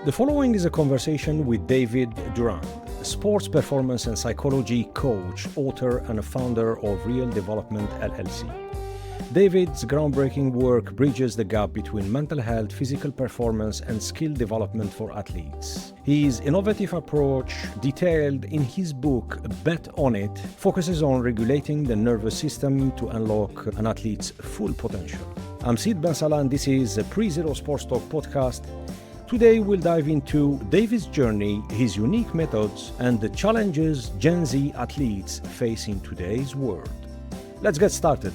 The following is a conversation with David Durand, a sports performance and psychology coach, author, and a founder of Real Development LLC. David's groundbreaking work bridges the gap between mental health, physical performance, and skill development for athletes. His innovative approach, detailed in his book Bet on It, focuses on regulating the nervous system to unlock an athlete's full potential. I'm Sid Bensalah, and this is a Pre-Zero Sports Talk podcast. Today we'll dive into David's journey, his unique methods, and the challenges Gen Z athletes face in today's world. Let's get started.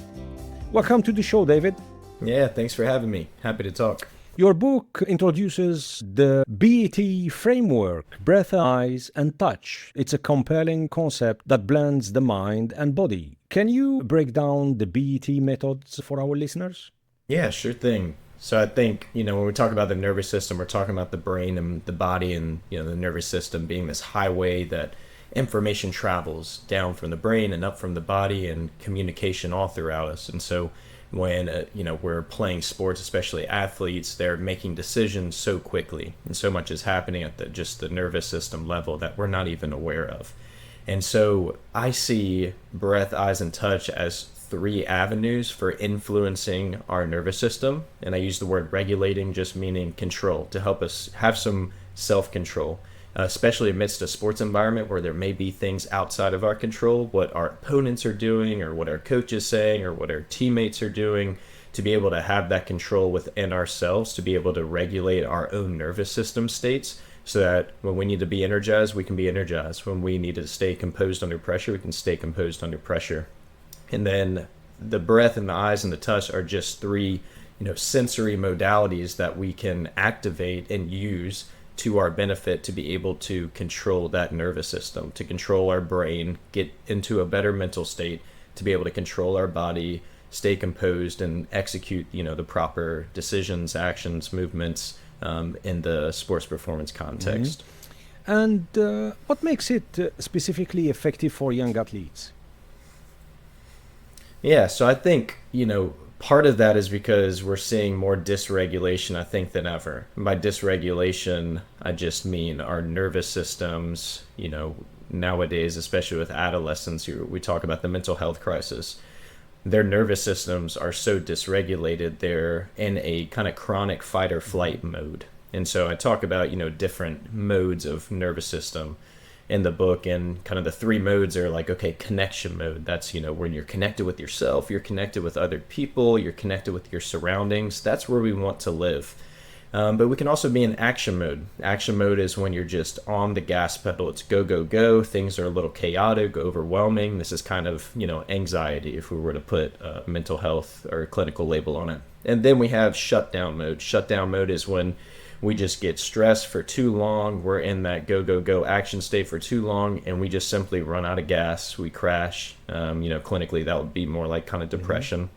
Welcome to the show, David. Yeah, thanks for having me. Happy to talk. Your book introduces the B.E.T framework, breath, eyes, and touch. It's a compelling concept that blends the mind and body. Can you break down the B.E.T methods for our listeners? Yeah, sure thing. So I think, when we talk about the nervous system, we're talking about the brain and the body and, the nervous system being this highway that information travels down from the brain and up from the body and communication all throughout us. And so when, we're playing sports, especially athletes, they're making decisions so quickly and so much is happening at the nervous system level that we're not even aware of. And so I see breath, eyes, and touch as three avenues for influencing our nervous system. And I use the word regulating, just meaning control, to help us have some self-control, especially amidst a sports environment where there may be things outside of our control, what our opponents are doing or what our coach is saying or what our teammates are doing, to be able to have that control within ourselves, to be able to regulate our own nervous system states, so that when we need to be energized, we can be energized. When we need to stay composed under pressure, we can stay composed under pressure. And then the breath and the eyes and the touch are just three, sensory modalities that we can activate and use to our benefit to be able to control that nervous system, to control our brain, get into a better mental state, to be able to control our body, stay composed, and execute, the proper decisions, actions, movements in the sports performance context. Mm-hmm. And what makes it specifically effective for young athletes? Yeah, so I think, part of that is because we're seeing more dysregulation, I think, than ever. And by dysregulation, I just mean our nervous systems, nowadays, especially with adolescents, we talk about the mental health crisis. Their nervous systems are so dysregulated, they're in a kind of chronic fight or flight mode. And so I talk about, different modes of nervous system in the book, and kind of the three modes are like, okay, connection mode. That's, when you're connected with yourself, you're connected with other people, you're connected with your surroundings. That's where we want to live. But we can also be in action mode. Action mode is when you're just on the gas pedal. It's go, go, go. Things are a little chaotic, overwhelming. This is kind of, anxiety, if we were to put a mental health or a clinical label on it. And then we have shutdown mode. Shutdown mode is when we just get stressed for too long. We're in that go, go, go action state for too long, and we just simply run out of gas. We crash. Clinically, that would be more like kind of depression,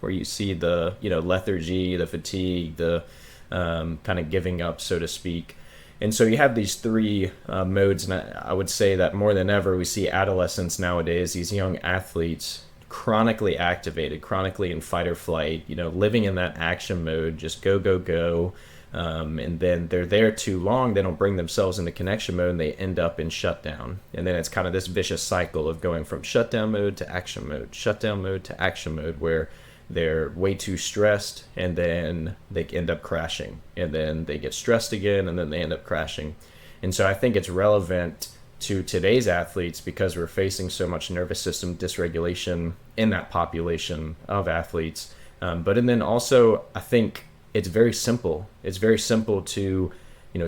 where you see the, lethargy, the fatigue, the kind of giving up, so to speak. And so you have these three modes, and I would say that more than ever, we see adolescents nowadays, these young athletes, chronically activated, chronically in fight or flight, living in that action mode, just go, go, go. And then they're there too long, they don't bring themselves into connection mode, and they end up in shutdown. And then it's kind of this vicious cycle of going from shutdown mode to action mode, shutdown mode to action mode, where they're way too stressed, and then they end up crashing, and then they get stressed again, and then they end up crashing. And so I think it's relevant to today's athletes because we're facing so much nervous system dysregulation in that population of athletes. And then also, I think it's very simple. It's very simple to,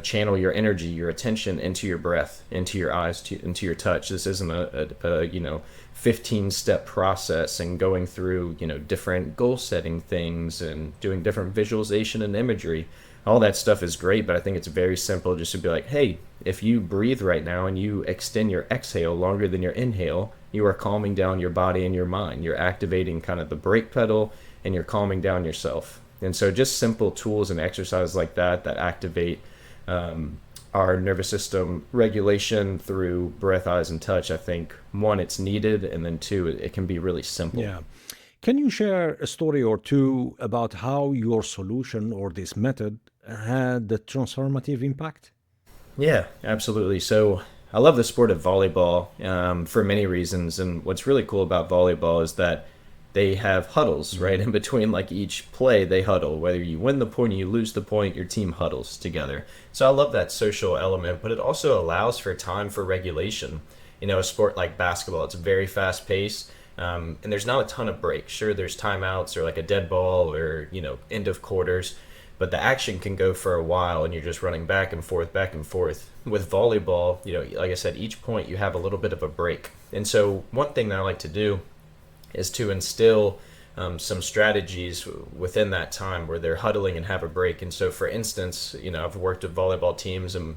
channel your energy, your attention into your breath, into your eyes, into your touch. This isn't a 15-step process and going through, different goal-setting things and doing different visualization and imagery. All that stuff is great, but I think it's very simple just to be like, hey, if you breathe right now and you extend your exhale longer than your inhale, you are calming down your body and your mind. You're activating kind of the brake pedal, and you're calming down yourself. And so just simple tools and exercises like that activate our nervous system regulation through breath, eyes, and touch. I think, one, it's needed, and then two, it can be really simple. Yeah. Can you share a story or two about how your solution or this method had the transformative impact? Yeah, absolutely. So I love the sport of volleyball for many reasons. And what's really cool about volleyball is that they have huddles, right? In between like each play, they huddle. Whether you win the point or you lose the point, your team huddles together. So I love that social element, but it also allows for time for regulation. A sport like basketball, it's very fast paced. And there's not a ton of breaks. Sure, there's timeouts or like a dead ball or, end of quarters, but the action can go for a while and you're just running back and forth, back and forth. With volleyball, like I said, each point you have a little bit of a break. And so one thing that I like to do is to instill some strategies within that time where they're huddling and have a break. And so, for instance, I've worked with volleyball teams and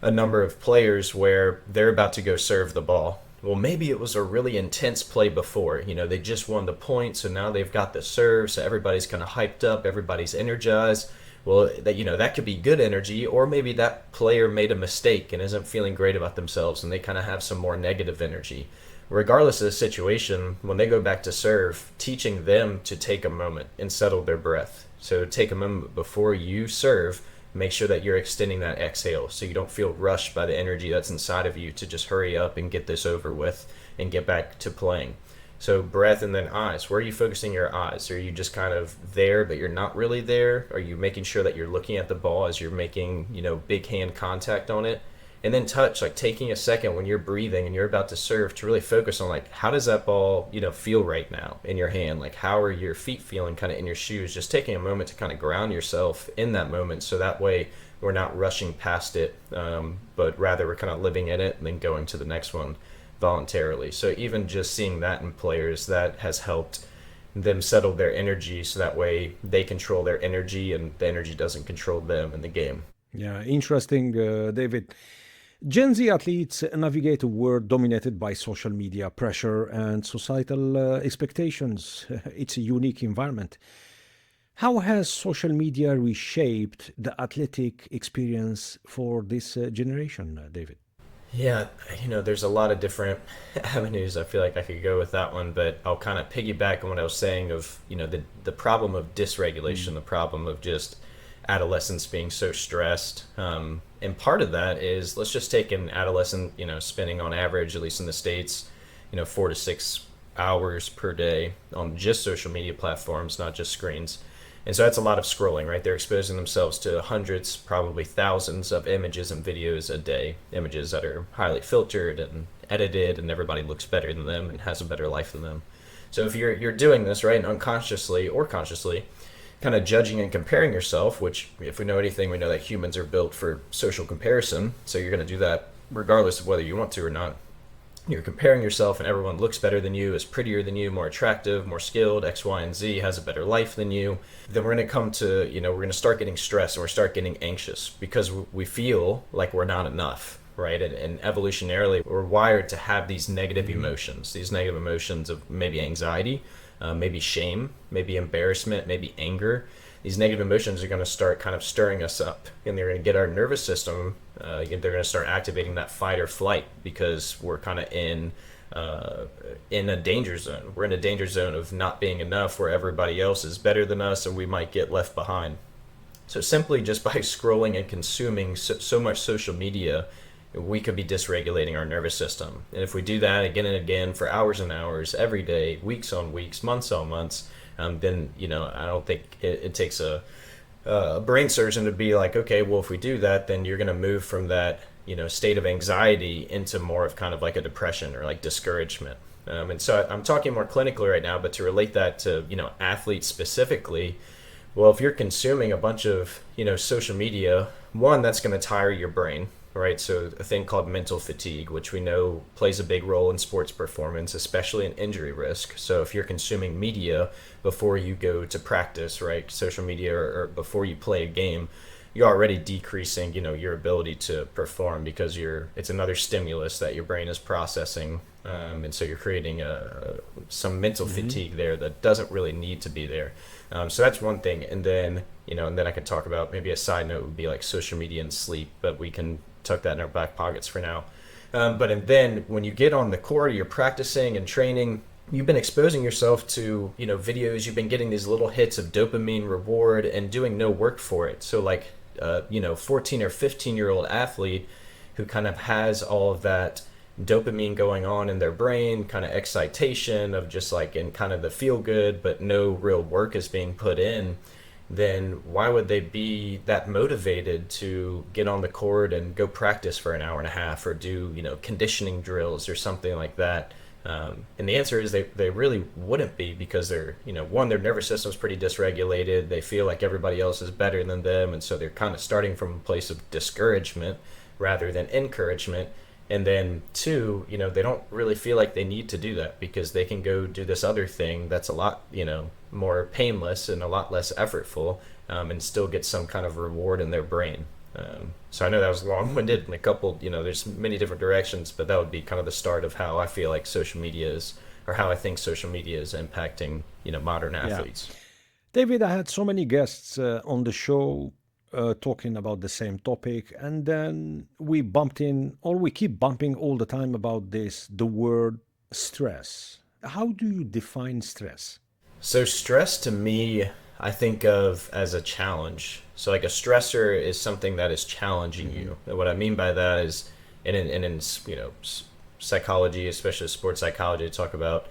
a number of players where they're about to go serve the ball. Well, maybe it was a really intense play before. They just won the point, so now they've got the serve, so everybody's kind of hyped up, everybody's energized. Well, that could be good energy, or maybe that player made a mistake and isn't feeling great about themselves, and they kind of have some more negative energy. Regardless of the situation, when they go back to serve, teaching them to take a moment and settle their breath. So take a moment before you serve, make sure that you're extending that exhale so you don't feel rushed by the energy that's inside of you to just hurry up and get this over with and get back to playing. So breath and then eyes. Where are you focusing your eyes? Are you just kind of there but you're not really there? Are you making sure that you're looking at the ball as you're making, big hand contact on it? And then touch, like taking a second when you're breathing and you're about to serve to really focus on like, how does that ball, feel right now in your hand? Like, how are your feet feeling kind of in your shoes? Just taking a moment to kind of ground yourself in that moment. So that way we're not rushing past it, but rather we're kind of living in it and then going to the next one voluntarily. So even just seeing that in players, that has helped them settle their energy. So that way they control their energy and the energy doesn't control them in the game. Yeah, interesting, David. Gen Z athletes navigate a world dominated by social media pressure and societal expectations. It's a unique environment. How has social media reshaped the athletic experience for this generation, David? Yeah, there's a lot of different avenues. I feel like I could go with that one, but I'll kind of piggyback on what I was saying of, the problem of dysregulation, the problem of just adolescents being so stressed. And part of that is, let's just take an adolescent, spending on average, at least in the States, 4 to 6 hours per day on just social media platforms, not just screens. And so that's a lot of scrolling, right? They're exposing themselves to hundreds, probably thousands of images and videos a day, images that are highly filtered and edited, and everybody looks better than them and has a better life than them. So if you're doing this, right, and unconsciously or consciously, kind of judging and comparing yourself, which if we know anything, we know that humans are built for social comparison. So you're going to do that regardless of whether you want to or not. You're comparing yourself and everyone looks better than you, is prettier than you, more attractive, more skilled, X, Y, and Z, has a better life than you. Then we're going to come to, we're going to start getting stressed and we're start getting anxious because we feel like we're not enough, right? And evolutionarily, we're wired to have these negative emotions of maybe anxiety, maybe shame, maybe embarrassment, maybe anger. These negative emotions are going to start kind of stirring us up, and they're going to get our nervous system. They're going to start activating that fight or flight because we're kind of in a danger zone. We're in a danger zone of not being enough, where everybody else is better than us, and we might get left behind. So simply just by scrolling and consuming so much social media, we could be dysregulating our nervous system. And if we do that again and again for hours and hours, every day, weeks on weeks, months on months, then I don't think it takes a brain surgeon to be like, okay, well, if we do that, then you're going to move from that state of anxiety into more of kind of like a depression or like discouragement. And so I'm talking more clinically right now, but to relate that to athletes specifically, well, if you're consuming a bunch of social media, one, that's going to tire your brain. Right, so a thing called mental fatigue, which we know plays a big role in sports performance, especially in injury risk. So if you're consuming media before you go to practice, right, social media, or before you play a game, you're already decreasing, your ability to perform because it's another stimulus that your brain is processing, and so you're creating some mental fatigue there that doesn't really need to be there. So that's one thing, and then I could talk about maybe a side note would be like social media and sleep, but we can tuck that in our back pockets for now. And then when you get on the court, you're practicing and training, you've been exposing yourself to videos, you've been getting these little hits of dopamine reward and doing no work for it. So like a 14 or 15-year-old athlete who kind of has all of that dopamine going on in their brain, kind of excitation of just like in kind of the feel good, but no real work is being put in, then why would they be that motivated to get on the court and go practice for an hour and a half or do, conditioning drills or something like that? And the answer is they really wouldn't be, because they're, one, their nervous system's pretty dysregulated. They feel like everybody else is better than them. And so they're kind of starting from a place of discouragement rather than encouragement. And then two, they don't really feel like they need to do that, because they can go do this other thing that's a lot, more painless and a lot less effortful, and still get some kind of reward in their brain. So I know that was long-winded and a couple, there's many different directions, but that would be kind of the start of how I feel like social media is, or how I think social media is impacting, modern athletes. Yeah. David, I had so many guests on the show talking about the same topic, and then we keep bumping all the time about the word stress. How do you define stress? So stress to me, I think of as a challenge. So like a stressor is something that is challenging you. And what I mean by that is, in psychology, especially sports psychology, talk about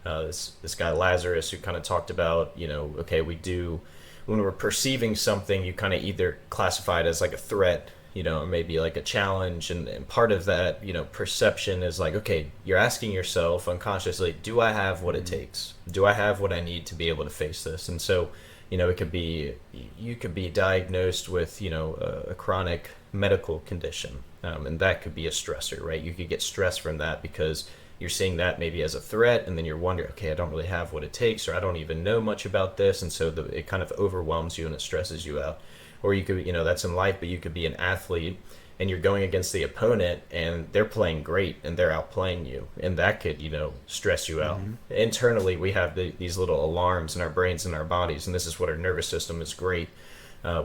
this guy Lazarus, who kind of talked about, okay, when we're perceiving something, you kind of either classify it as like a threat, or maybe like a challenge. And part of that, perception is like, okay, you're asking yourself unconsciously, do I have what it takes? Do I have what I need to be able to face this? And so, you could be diagnosed with, a chronic medical condition. And that could be a stressor, right? You could get stress from that because you're seeing that maybe as a threat, and then you're wondering, okay, I don't really have what it takes, or I don't even know much about this. And so it kind of overwhelms you and it stresses you out. Or you could, that's in life, but you could be an athlete and you're going against the opponent and they're playing great and they're outplaying you. And that could, stress you out. Internally, we have these little alarms in our brains and our bodies. And this is what our nervous system is great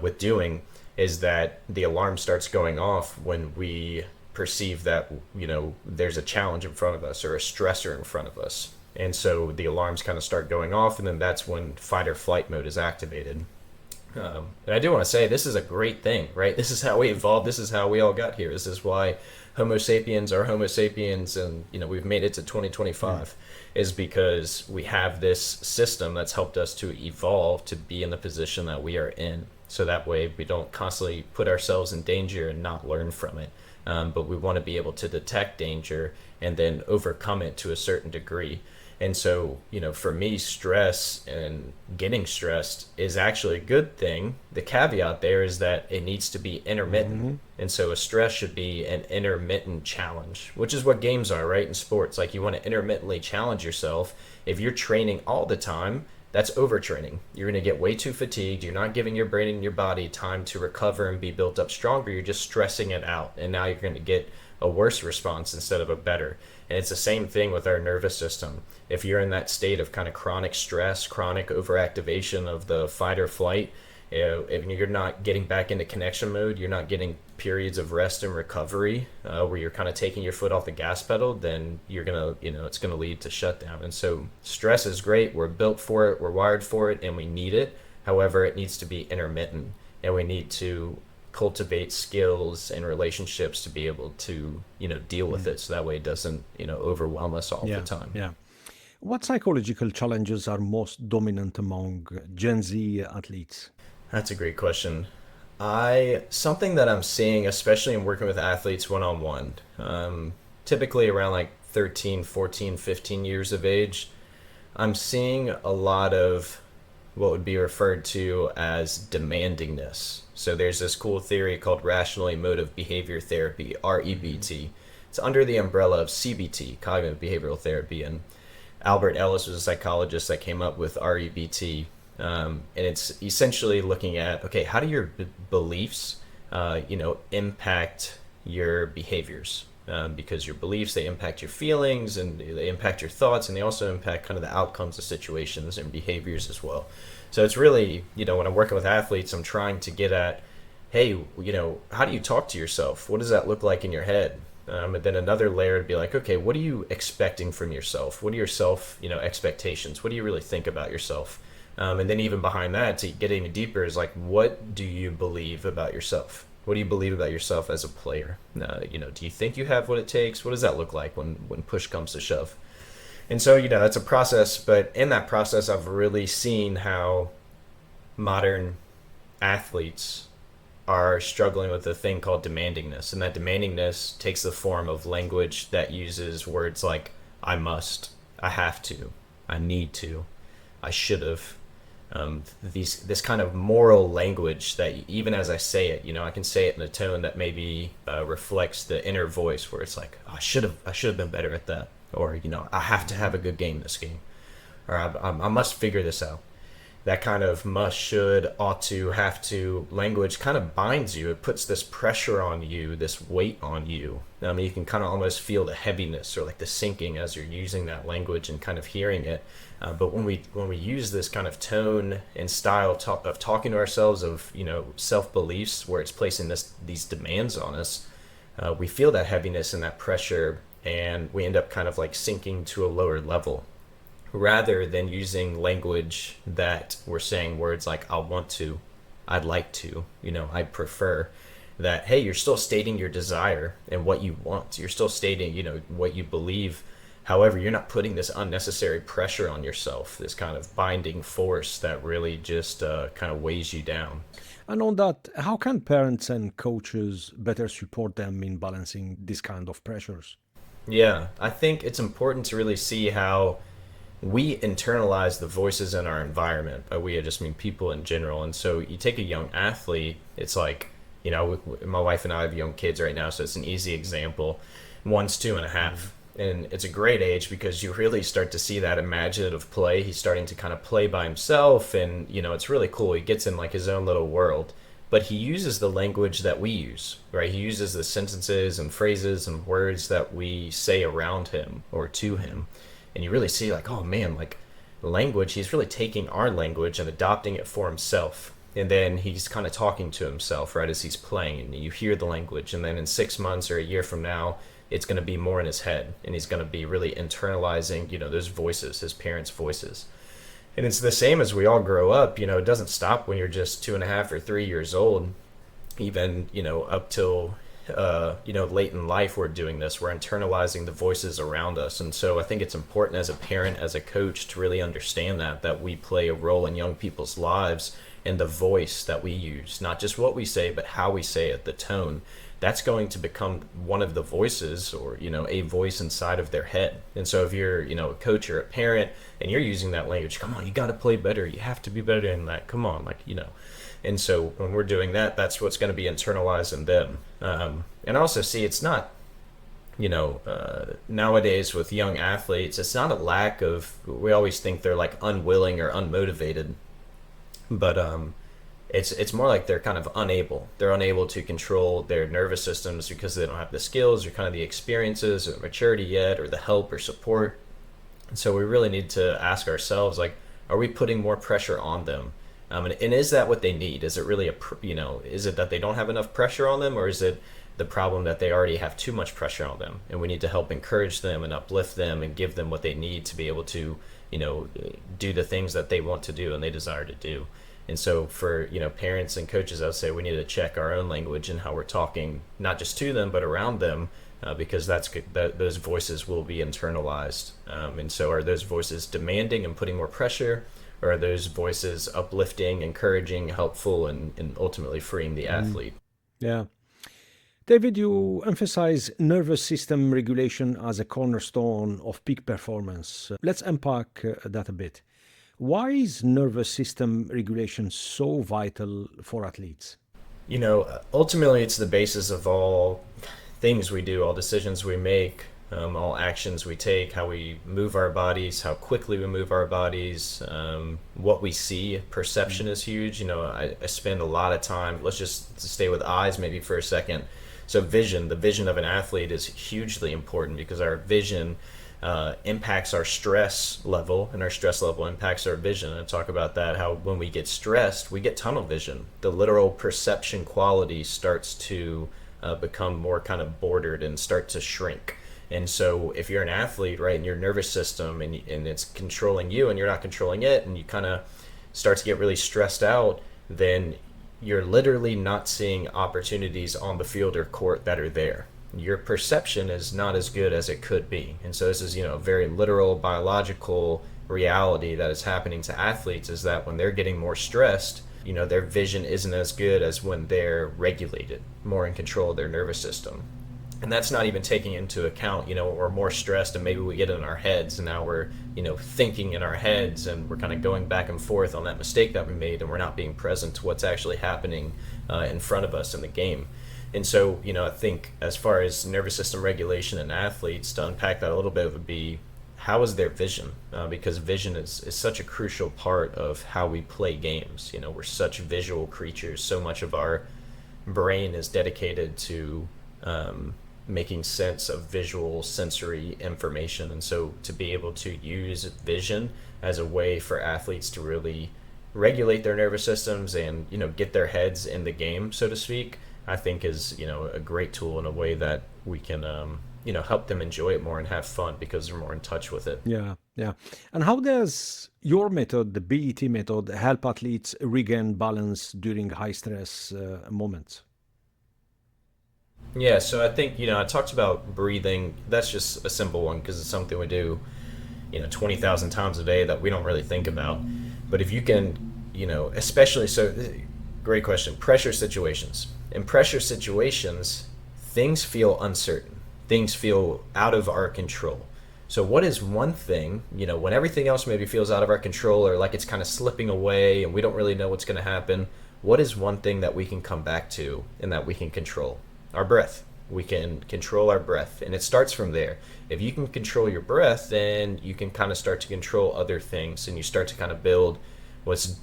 with doing, is that the alarm starts going off when we perceive that, there's a challenge in front of us or a stressor in front of us. And so the alarms kind of start going off, and then that's when fight or flight mode is activated. And I do want to say, this is a great thing, right? This is how we evolved. This is how we all got here. This is why Homo sapiens are Homo sapiens, and we've made it to 2025, is because we have this system that's helped us to evolve to be in the position that we are in. So that way we don't constantly put ourselves in danger and not learn from it. But we want to be able to detect danger and then overcome it to a certain degree. And so, for me, stress and getting stressed is actually a good thing. The caveat there is that it needs to be intermittent. And so a stress should be an intermittent challenge, which is what games are, right? In sports, like you want to intermittently challenge yourself. If you're training all the time, that's overtraining. You're going to get way too fatigued. You're not giving your brain and your body time to recover and be built up stronger. You're just stressing it out. And now you're going to get a worse response instead of a better. And it's the same thing with our nervous system. If you're in that state of kind of chronic stress, chronic overactivation of the fight or flight, if you're not getting back into connection mode, you're not getting periods of rest and recovery where you're kind of taking your foot off the gas pedal, then you're going to, it's going to lead to shutdown. And so stress is great. We're built for it. We're wired for it, and we need it. However, it needs to be intermittent, and we need to cultivate skills and relationships to be able to, deal with it. So that way it doesn't, overwhelm us all the time. Yeah. What psychological challenges are most dominant among Gen Z athletes? That's a great question. Something that I'm seeing, especially in working with athletes one-on-one, typically around like 13, 14, 15 years of age, I'm seeing a lot of what would be referred to as demandingness. So there's this cool theory called rational emotive behavior therapy, REBT. It's under the umbrella of CBT, cognitive behavioral therapy, and Albert Ellis was a psychologist that came up with REBT. And it's essentially looking at, okay, how do your beliefs, impact your behaviors? Because your beliefs, they impact your feelings, and they impact your thoughts, and they also impact kind of the outcomes of situations and behaviors as well. So it's really, when I'm working with athletes, I'm trying to get at, hey, how do you talk to yourself? What does that look like in your head? And then another layer would be like, okay, what are you expecting from yourself? What are your self, expectations? What do you really think about yourself? And then even behind that, to get even deeper, is like, what do you believe about yourself? What do you believe about yourself as a player? Do you think you have what it takes? What does that look like when push comes to shove? And so, that's a process. But in that process, I've really seen how modern athletes are struggling with a thing called demandingness. And that demandingness takes the form of language that uses words like, I must, I have to, I need to, I should have. This kind of moral language that even as I say it, I can say it in a tone that maybe reflects the inner voice, where it's like, oh, I should have been better at that, or I have to have a good game this game, or I must figure this out. That kind of must, should, ought to, have to language kind of binds you. It puts this pressure on you, this weight on you. I mean, you can kind of almost feel the heaviness or like the sinking as you're using that language and kind of hearing it. But when we use this kind of tone and style of talking to ourselves, of self beliefs, where it's placing these demands on us, we feel that heaviness and that pressure, and we end up kind of like sinking to a lower level, rather than using language that we're saying words like, I want to, I'd like to, I prefer. That, hey, you're still stating your desire and what you want. You're still stating, what you believe. However, you're not putting this unnecessary pressure on yourself, this kind of binding force that really just kind of weighs you down. And on that, how can parents and coaches better support them in balancing this kind of pressures? Yeah, I think it's important to really see how we internalize the voices in our environment. By we, I just mean people in general. And so you take a young athlete, it's like, my wife and I have young kids right now, so it's an easy example. One's 2.5. And it's a great age because you really start to see that imaginative play. He's starting to kind of play by himself, and it's really cool. He gets in like his own little world, but he uses the language that we use, right? He uses the sentences and phrases and words that we say around him or to him. And you really see like, oh man, like language, he's really taking our language and adopting it for himself. And then he's kind of talking to himself, right, as he's playing, and you hear the language. And then in 6 months or a year from now, it's going to be more in his head, and he's going to be really internalizing, those voices, his parents' voices. And it's the same as we all grow up. It doesn't stop when you're just 2.5 or 3 years old. Even, up till, late in life, we're doing this. We're internalizing the voices around us. And so I think it's important as a parent, as a coach, to really understand that we play a role in young people's lives, and the voice that we use, not just what we say, but how we say it, the tone. That's going to become one of the voices, or a voice inside of their head. And so if you're a coach or a parent and you're using that language, come on, you got to play better, you have to be better than that, come on, and so when we're doing that, that's what's going to be internalized in them. And also see, it's not nowadays with young athletes, it's not a lack of, we always think they're like unwilling or unmotivated, but it's more like they're kind of unable. They're unable to control their nervous systems because they don't have the skills or kind of the experiences or maturity yet, or the help or support. And so we really need to ask ourselves, like, are we putting more pressure on them? And is that what they need? Is it really is it that they don't have enough pressure on them, or is it the problem that they already have too much pressure on them? And we need to help encourage them and uplift them and give them what they need to be able to, do the things that they want to do and they desire to do. And so for, parents and coaches, I would say we need to check our own language and how we're talking, not just to them, but around them, because those voices will be internalized. And so are those voices demanding and putting more pressure, or are those voices uplifting, encouraging, helpful, and ultimately freeing the athlete? Yeah. David, you emphasize nervous system regulation as a cornerstone of peak performance. Let's unpack that a bit. Why is nervous system regulation so vital for athletes? Ultimately, it's the basis of all things we do, all decisions we make, all actions we take, how we move our bodies, how quickly we move our bodies, what we see. Perception is huge. I spend a lot of time, let's just stay with eyes maybe for a second. So the vision of an athlete is hugely important, because our vision impacts our stress level, and our stress level impacts our vision. And I talk about that, how when we get stressed, we get tunnel vision. The literal perception quality starts to become more kind of bordered and start to shrink. And so if you're an athlete, right, and your nervous system and it's controlling you and you're not controlling it, and you kind of start to get really stressed out, then you're literally not seeing opportunities on the field or court that are there. Your perception is not as good as it could be. And so this is, a very literal biological reality that is happening to athletes, is that when they're getting more stressed, their vision isn't as good as when they're regulated, more in control of their nervous system. And that's not even taking into account, we're more stressed and maybe we get in our heads, and now we're, thinking in our heads, and we're kind of going back and forth on that mistake that we made, and we're not being present to what's actually happening in front of us in the game. And so, I think as far as nervous system regulation in athletes, to unpack that a little bit would be, how is their vision? Because vision is such a crucial part of how we play games. We're such visual creatures. So much of our brain is dedicated to making sense of visual sensory information. And so to be able to use vision as a way for athletes to really regulate their nervous systems and, get their heads in the game, so to speak, I think is, a great tool in a way that we can, help them enjoy it more and have fun because they're more in touch with it. Yeah, yeah. And how does your method, the B.E.T method, help athletes regain balance during high stress moments? Yeah, so I think, I talked about breathing. That's just a simple one because it's something we do, 20,000 times a day that we don't really think about. But if you can, especially, so great question, pressure situations. In pressure situations, things feel uncertain. Things feel out of our control. So what is one thing, when everything else maybe feels out of our control or like it's kind of slipping away and we don't really know what's going to happen, what is one thing that we can come back to and that we can control? Our breath. We can control our breath, and it starts from there. If you can control your breath, then you can kind of start to control other things, and you start to kind of build what's,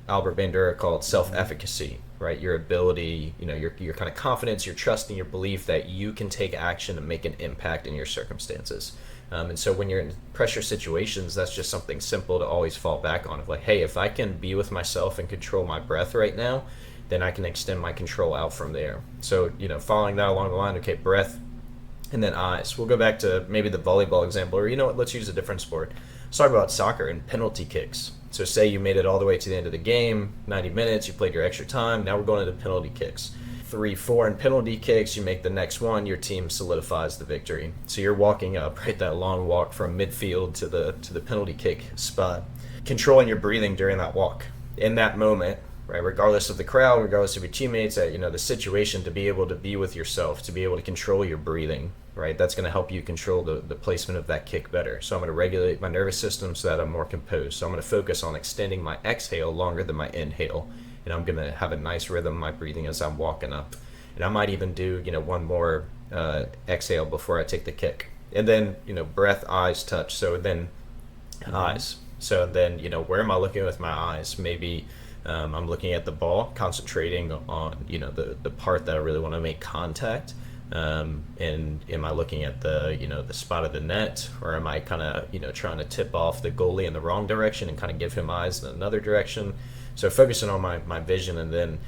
Albert Bandura called self-efficacy, right? Your ability, your kind of confidence, your trust, and your belief that you can take action and make an impact in your circumstances. And so when you're in pressure situations, that's just something simple to always fall back on, of like, hey, if I can be with myself and control my breath right now, then I can extend my control out from there. So, following that along the line, okay, breath and then eyes. We'll go back to maybe the volleyball example, or let's use a different sport. Let's talk about soccer and penalty kicks. So say you made it all the way to the end of the game, 90 minutes, you played your extra time, now we're going into penalty kicks. 3-4 in penalty kicks, you make the next one, your team solidifies the victory. So you're walking up, right, that long walk from midfield to the penalty kick spot, controlling your breathing during that walk. In that moment, right, regardless of the crowd, regardless of your teammates, the situation, to be able to be with yourself, to be able to control your breathing, right, that's going to help you control the placement of that kick better. So I'm going to regulate my nervous system so that I'm more composed. So I'm going to focus on extending my exhale longer than my inhale, and I'm going to have a nice rhythm in my breathing as I'm walking up. And I might even do, one more exhale before I take the kick. And then, breath, eyes, touch. So then eyes. So then, where am I looking with my eyes? Maybe I'm looking at the ball, concentrating on, the part that I really want to make contact. And am I looking at the spot of the net, or am I kind of, trying to tip off the goalie in the wrong direction and kind of give him eyes in another direction? So focusing on my vision, and then,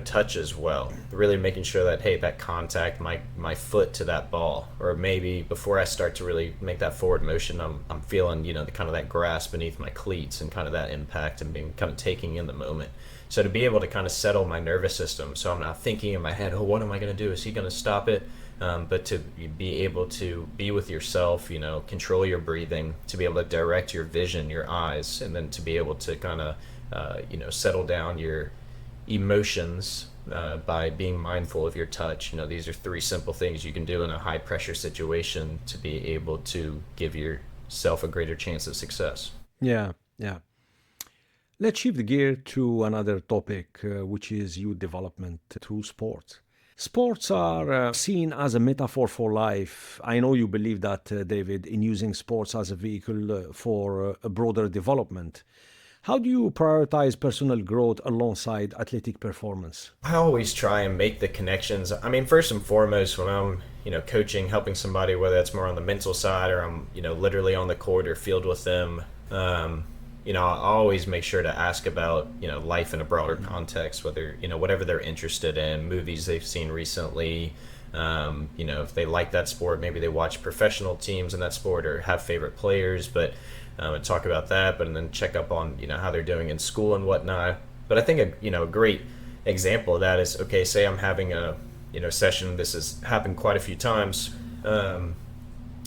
touch as well. Really making sure that, hey, that contact, my foot to that ball, or maybe before I start to really make that forward motion, I'm feeling, the kind of that grasp beneath my cleats and kind of that impact and being kind of taking in the moment. So to be able to kind of settle my nervous system, so I'm not thinking in my head, oh, what am I going to do? Is he going to stop it? But to be able to be with yourself, control your breathing, to be able to direct your vision, your eyes, and then to be able to kind of, settle down your emotions by being mindful of your touch. These are 3 simple things you can do in a high pressure situation to be able to give yourself a greater chance of success. Yeah, yeah. Let's shift gear to another topic, which is youth development through sports. Sports are seen as a metaphor for life. I know you believe that, David, in using sports as a vehicle for a broader development. How do you prioritize personal growth alongside athletic performance? I always try and make the connections. I mean, first and foremost, when I'm, coaching, helping somebody, whether that's more on the mental side or I'm, literally on the court or field with them, I always make sure to ask about, life in a broader context, whether, whatever they're interested in, movies they've seen recently, if they like that sport, maybe they watch professional teams in that sport or have favorite players. But and talk about that, but and then check up on how they're doing in school and whatnot. But I think a great example of that is, okay, say I'm having a session. This has happened quite a few times.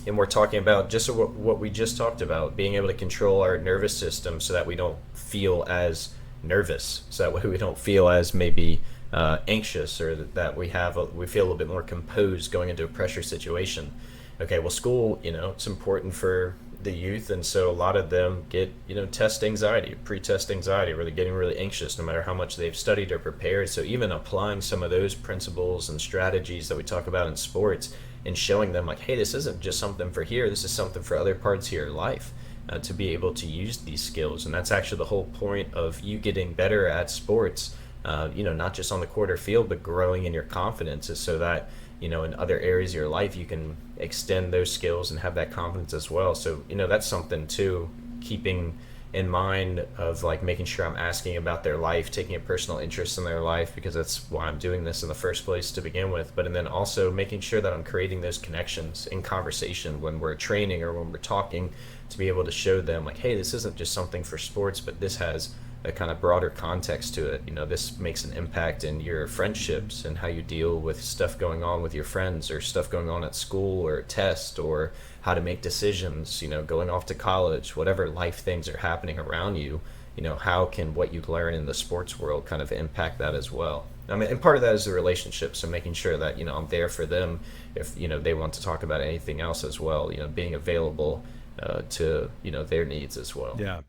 And we're talking about just what we just talked about, being able to control our nervous system so that we don't feel as nervous, so that way we don't feel as maybe anxious, or that we feel a little bit more composed going into a pressure situation. Okay, well, school, it's important for the youth, and so a lot of them get test anxiety, pre-test anxiety, where they're getting really anxious no matter how much they've studied or prepared. So even applying some of those principles and strategies that we talk about in sports, and showing them like, hey, this isn't just something for here, this is something for other parts of your life, to be able to use these skills. And that's actually the whole point of you getting better at sports, not just on the court or field, but growing in your confidence, is so that in other areas of your life you can extend those skills and have that confidence as well. So that's something too, keeping in mind of like making sure I'm asking about their life, taking a personal interest in their life, because that's why I'm doing this in the first place to begin with. But and then also making sure that I'm creating those connections in conversation when we're training or when we're talking, to be able to show them like, hey, this isn't just something for sports, but this has a kind of broader context to it. This makes an impact in your friendships and how you deal with stuff going on with your friends, or stuff going on at school or test, or how to make decisions, going off to college, whatever life things are happening around you, how can what you learn in the sports world kind of impact that as well. I mean, and part of that is the relationship, so making sure that, I'm there for them if, they want to talk about anything else as well, being available to, their needs as well. Yeah.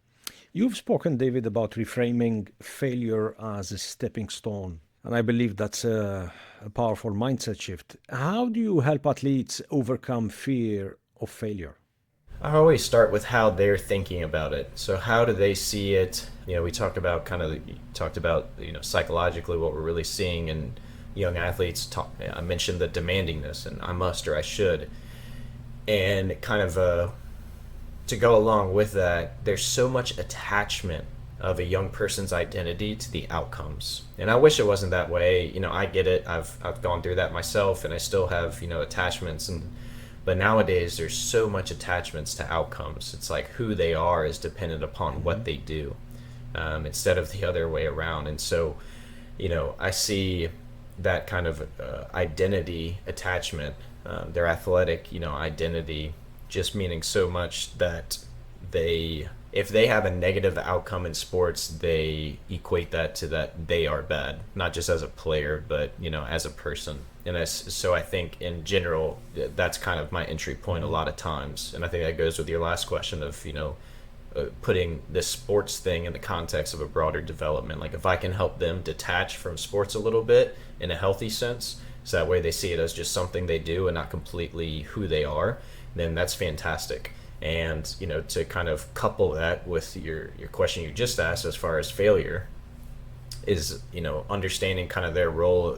You've spoken, David, about reframing failure as a stepping stone. And I believe that's a powerful mindset shift. How do you help athletes overcome fear of failure? I always start with how they're thinking about it. So how do they see it? We talked about psychologically what we're really seeing in young athletes. I mentioned the demandingness and I must or I should. And kind of to go along with that, there's so much attachment of a young person's identity to the outcomes. And I wish it wasn't that way. I get it. I've gone through that myself, and I still have, attachments. But nowadays there's so much attachments to outcomes. It's like who they are is dependent upon what they do, instead of the other way around. And so, I see that kind of identity attachment, their athletic, identity, just meaning so much that if they have a negative outcome in sports, they equate that to that they are bad, not just as a player, but as a person. And so I think in general, that's kind of my entry point a lot of times. And I think that goes with your last question of putting this sports thing in the context of a broader development. Like if I can help them detach from sports a little bit in a healthy sense, so that way they see it as just something they do and not completely who they are, then that's fantastic. And to kind of couple that with your question you just asked as far as failure, is understanding kind of their role,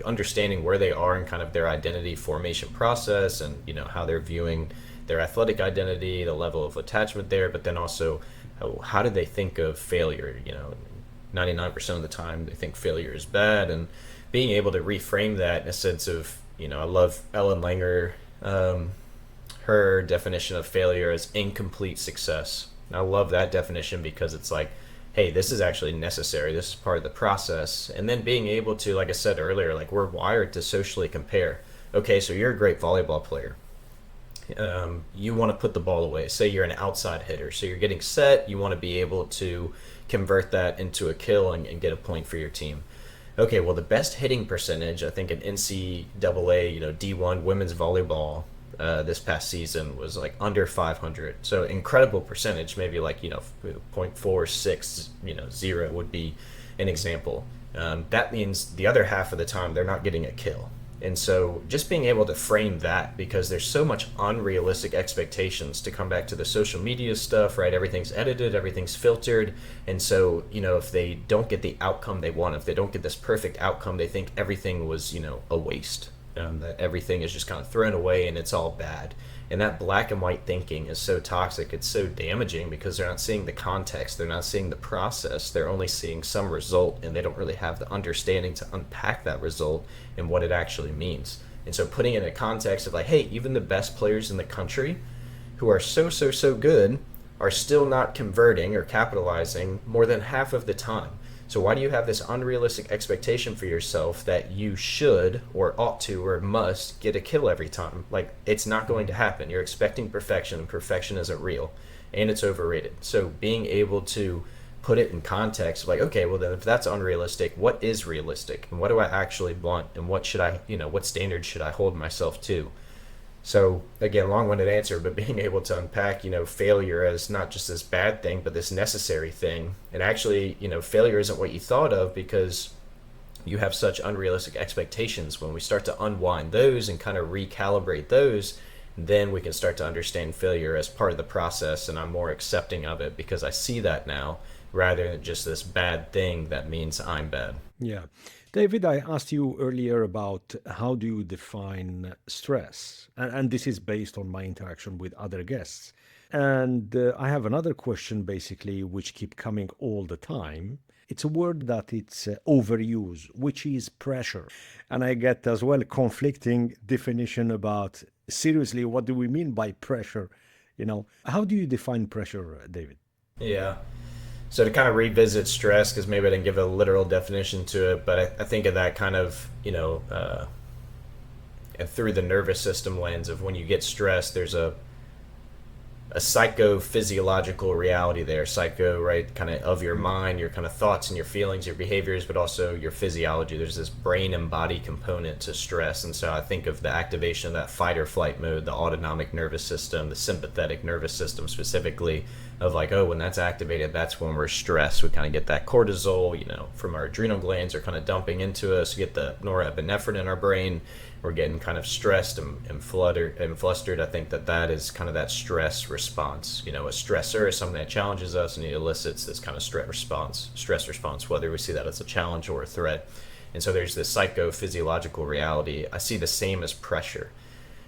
understanding where they are in kind of their identity formation process, and how they're viewing their athletic identity, the level of attachment there, but then also how do they think of failure. 99% of the time they think failure is bad, and being able to reframe that in a sense of, I love Ellen Langer, her definition of failure as incomplete success. And I love that definition because it's like, hey, this is actually necessary. This is part of the process. And then being able to, like I said earlier, like we're wired to socially compare. Okay, so you're a great volleyball player. You want to put the ball away. Say you're an outside hitter. So you're getting set. You want to be able to convert that into a kill and get a point for your team. Okay, well, the best hitting percentage, I think in NCAA, D1 women's volleyball this past season was like under 500. So incredible percentage, maybe like, 0.460, would be an example. That means the other half of the time they're not getting a kill. And so just being able to frame that, because there's so much unrealistic expectations, to come back to the social media stuff, right? Everything's edited, everything's filtered. And so, if they don't get the outcome they want, if they don't get this perfect outcome, they think everything was, a waste. That everything is just kind of thrown away and it's all bad. And that black and white thinking is so toxic, it's so damaging, because they're not seeing the context, they're not seeing the process, they're only seeing some result, and they don't really have the understanding to unpack that result and what it actually means. And so putting it in a context of like, hey, even the best players in the country who are so good are still not converting or capitalizing more than half of the time. So why do you have this unrealistic expectation for yourself that you should or ought to or must get a kill every time? Like, it's not going to happen. You're expecting perfection, and perfection isn't real, and it's overrated. So being able to put it in context, like, okay, well then if that's unrealistic, what is realistic, and what do I actually want, and what should I, what standards should I hold myself to? So again, long-winded answer, but being able to unpack, failure as not just this bad thing, but this necessary thing. And actually, failure isn't what you thought of because you have such unrealistic expectations. When we start to unwind those and kind of recalibrate those, then we can start to understand failure as part of the process, and I'm more accepting of it because I see that now rather than just this bad thing that means I'm bad. Yeah. David, I asked you earlier about how do you define stress? And this is based on my interaction with other guests. And I have another question basically, which keep coming all the time. It's a word that it's overused, which is pressure. And I get as well conflicting definition about seriously, what do we mean by pressure? How do you define pressure, David? Yeah. So to kind of revisit stress, because maybe I didn't give a literal definition to it, but I think of that kind of, through the nervous system lens of when you get stressed, there's a psychophysiological reality there. Psycho, right, kind of your mind, your kind of thoughts and your feelings, your behaviors, but also your physiology. There's this brain and body component to stress. And so I think of the activation of that fight or flight mode, the autonomic nervous system, the sympathetic nervous system specifically, of like, oh, when that's activated, that's when we're stressed. We kind of get that cortisol, from our adrenal glands are kind of dumping into us. We get the norepinephrine in our brain. We're getting kind of stressed and flustered. I think that is kind of that stress response. A stressor is something that challenges us and it elicits this kind of stress response, whether we see that as a challenge or a threat. And so there's this psychophysiological reality. I see the same as pressure.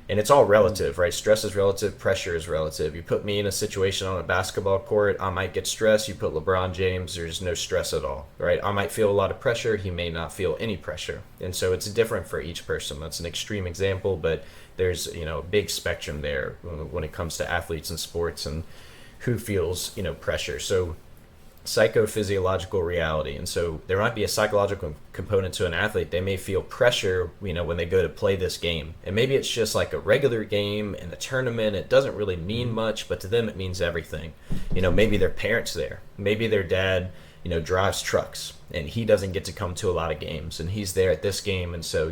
And it's all relative, right? Stress is relative, pressure is relative. You put me in a situation on a basketball court, I might get stressed. You put LeBron James, there's no stress at all, right? I might feel a lot of pressure, he may not feel any pressure. And so it's different for each person. That's an extreme example, but there's, a big spectrum there when it comes to athletes and sports and who feels, pressure. So psychophysiological reality. And so there might be a psychological component to an athlete. They may feel pressure, when they go to play this game. And maybe it's just like a regular game in a tournament. It doesn't really mean much, but to them it means everything. Maybe their parents there. Maybe their dad, drives trucks and he doesn't get to come to a lot of games and he's there at this game. And so,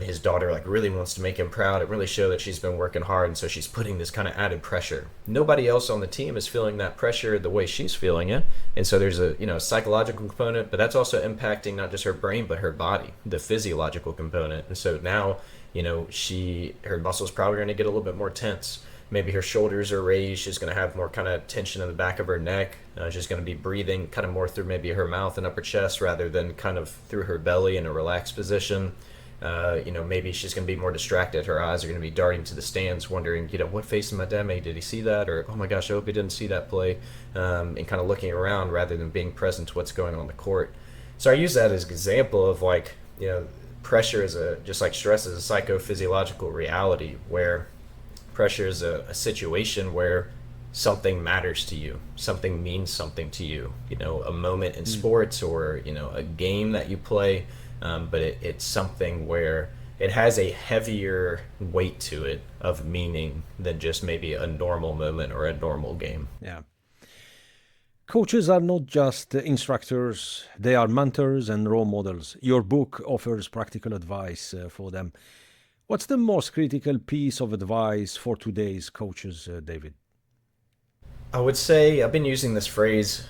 his daughter really wants to make him proud. It really shows that she's been working hard, and so she's putting this kind of added pressure. Nobody else on the team is feeling that pressure the way she's feeling it, and so there's a psychological component, but that's also impacting not just her brain but her body, the physiological component. And so now her muscles probably going to get a little bit more tense. Maybe her shoulders are raised. She's going to have more kind of tension in the back of her neck. She's going to be breathing kind of more through maybe her mouth and upper chest rather than kind of through her belly in a relaxed position. Maybe she's going to be more distracted. Her eyes are going to be darting to the stands, wondering, what face of my dad made? Did he see that? Or, oh my gosh, I hope he didn't see that play. And kind of looking around rather than being present to what's going on the court. So I use that as an example of pressure is just like stress is a psychophysiological reality where pressure is a situation where something matters to you, something means something to you, a moment in sports or, a game that you play. But it's something where it has a heavier weight to it of meaning than just maybe a normal moment or a normal game. Yeah. Coaches are not just instructors, they are mentors and role models. Your book offers practical advice for them. What's the most critical piece of advice for today's coaches, David? I would say I've been using this phrase,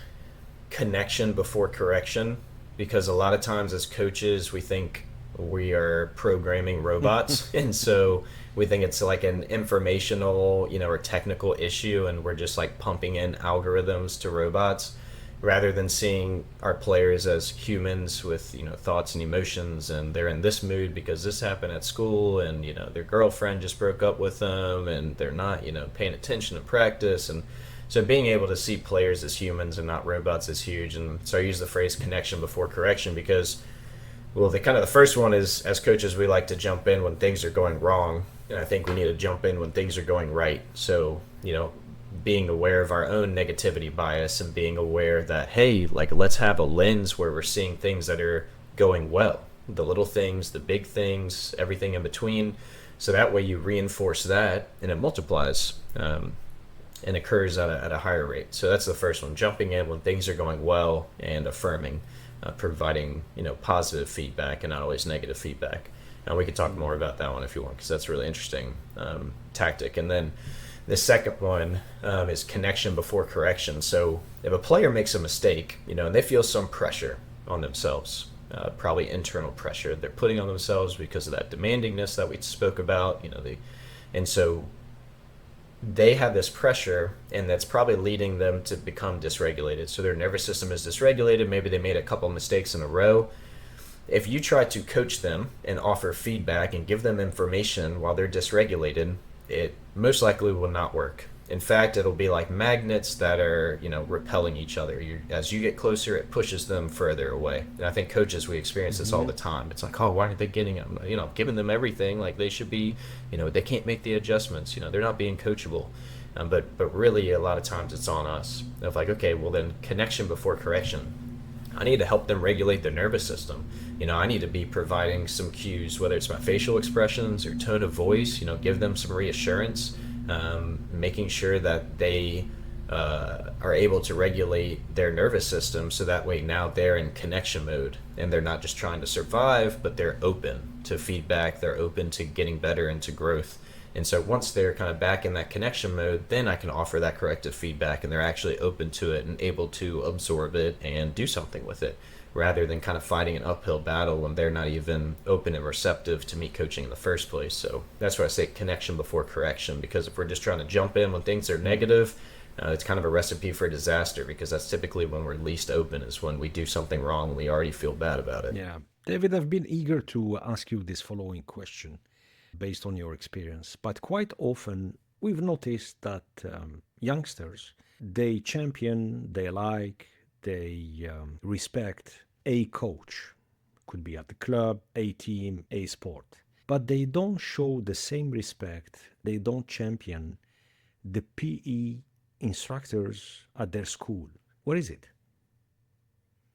connection before correction, because a lot of times as coaches we think we are programming robots and so we think it's like an informational or technical issue and we're just like pumping in algorithms to robots rather than seeing our players as humans with thoughts and emotions, and they're in this mood because this happened at school and their girlfriend just broke up with them and they're not paying attention in practice. And so being able to see players as humans and not robots is huge. And so I use the phrase connection before correction because, well, the first one is, as coaches, we like to jump in when things are going wrong. And I think we need to jump in when things are going right. So, being aware of our own negativity bias and being aware that, hey, like, let's have a lens where we're seeing things that are going well, the little things, the big things, everything in between. So that way you reinforce that and it multiplies, and occurs at a higher rate. So that's the first one, jumping in when things are going well and affirming, providing, positive feedback and not always negative feedback. And we could talk more about that one if you want, because that's a really interesting tactic. And then the second one is connection before correction. So if a player makes a mistake, and they feel some pressure on themselves, probably internal pressure they're putting on themselves because of that demandingness that we spoke about, and so they have this pressure, and that's probably leading them to become dysregulated. So their nervous system is dysregulated. Maybe they made a couple mistakes in a row. If you try to coach them and offer feedback and give them information while they're dysregulated, it most likely will not work. In fact, it'll be like magnets that are, repelling each other. As you get closer, it pushes them further away. And I think coaches, we experience this all the time. It's like, oh, why aren't they getting them? Giving them everything like they should be. They can't make the adjustments. They're not being coachable. But really, a lot of times it's on us. Of like, okay, well then, connection before correction. I need to help them regulate their nervous system. I need to be providing some cues, whether it's my facial expressions or tone of voice, give them some reassurance, making sure that they are able to regulate their nervous system, so that way now they're in connection mode and they're not just trying to survive, but they're open to feedback, they're open to getting better and to growth. And so once they're kind of back in that connection mode, then I can offer that corrective feedback and they're actually open to it and able to absorb it and do something with it, rather than kind of fighting an uphill battle when they're not even open and receptive to me coaching in the first place. So that's why I say connection before correction, because if we're just trying to jump in when things are negative, it's kind of a recipe for disaster, because that's typically when we're least open, is when we do something wrong and we already feel bad about it. Yeah. David, I've been eager to ask you this following question based on your experience, but quite often we've noticed that youngsters, they champion, they like, they respect a coach, could be at the club, a team, a sport, but they don't show the same respect, they don't champion the PE instructors at their school. What is it?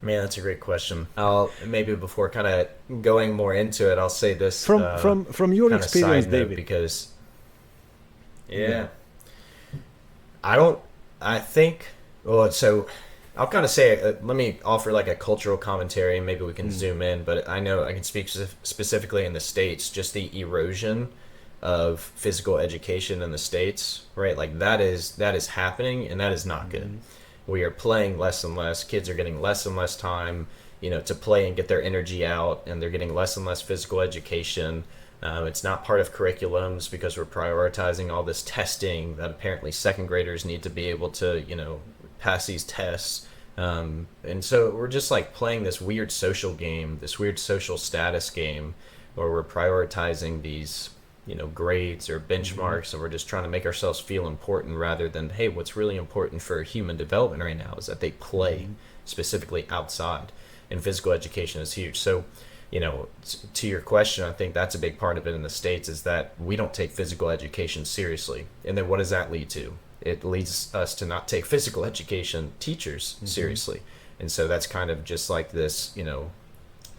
Man, that's a great question. I'll maybe, before kind of going more into it, I'll say this from your kind of experience, side note, David. because Yeah. I think, well, so I'll kind of say, let me offer like a cultural commentary and maybe we can zoom in, but I know I can speak specifically in the States, just the erosion of physical education in the States, right? Like that is happening, and that is not good. We are playing less and less. Kids are getting less and less time, to play and get their energy out, and they're getting less and less physical education. It's not part of curriculums because we're prioritizing all this testing that apparently second graders need to be able to, pass these tests. And so we're just like playing this weird social game, this weird social status game, where we're prioritizing these, grades or benchmarks, and we're just trying to make ourselves feel important, rather than, hey, what's really important for human development right now is that they play, specifically outside, and physical education is huge. So, to your question, I think that's a big part of it in the States, is that we don't take physical education seriously. And then what does that lead to? It leads us to not take physical education teachers seriously. And so that's kind of just like this,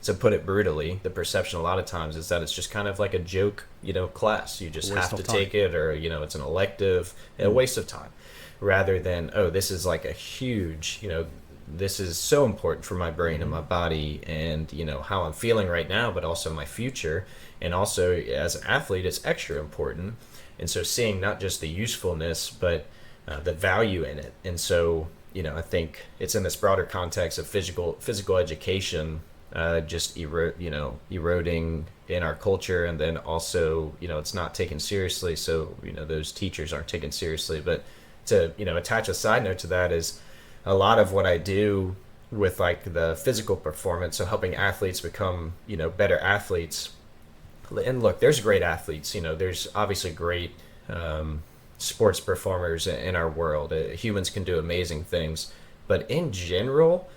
to put it brutally, the perception a lot of times is that it's just kind of like a joke, class. You just have to take it, or, it's an elective, a waste of time, rather than, oh, this is like a huge, this is so important for my brain and my body and, how I'm feeling right now, but also my future. And also as an athlete, it's extra important. And so seeing not just the usefulness, but the value in it. And so, I think it's in this broader context of physical education, just eroding in our culture, and then also it's not taken seriously, so those teachers aren't taken seriously. But to attach a side note to that is a lot of what I do with like the physical performance, so helping athletes become better athletes. And look, there's great athletes, there's obviously great sports performers in our world. Humans can do amazing things, but in general,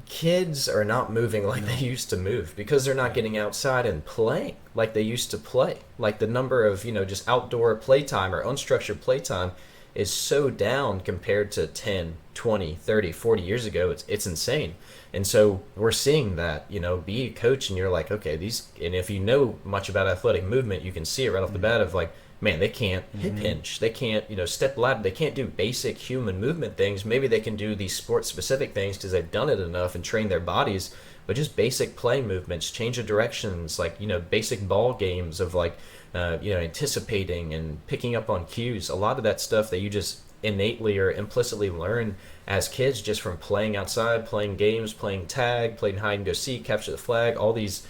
kids are not moving like they used to move, because they're not getting outside and playing like they used to play. Like the number of just outdoor playtime or unstructured playtime is so down compared to 10, 20, 30, 40 years ago. It's insane. And so we're seeing that, be a coach and you're like, okay, and if you know much about athletic movement, you can see it right off the bat of like, man, they can't hip hinge, they can't, step ladder, they can't do basic human movement things. Maybe they can do these sports specific things because they've done it enough and trained their bodies, but just basic play movements, change of directions, like, basic ball games of like, anticipating and picking up on cues. A lot of that stuff that you just innately or implicitly learn as kids just from playing outside, playing games, playing tag, playing hide and go seek, capture the flag, all these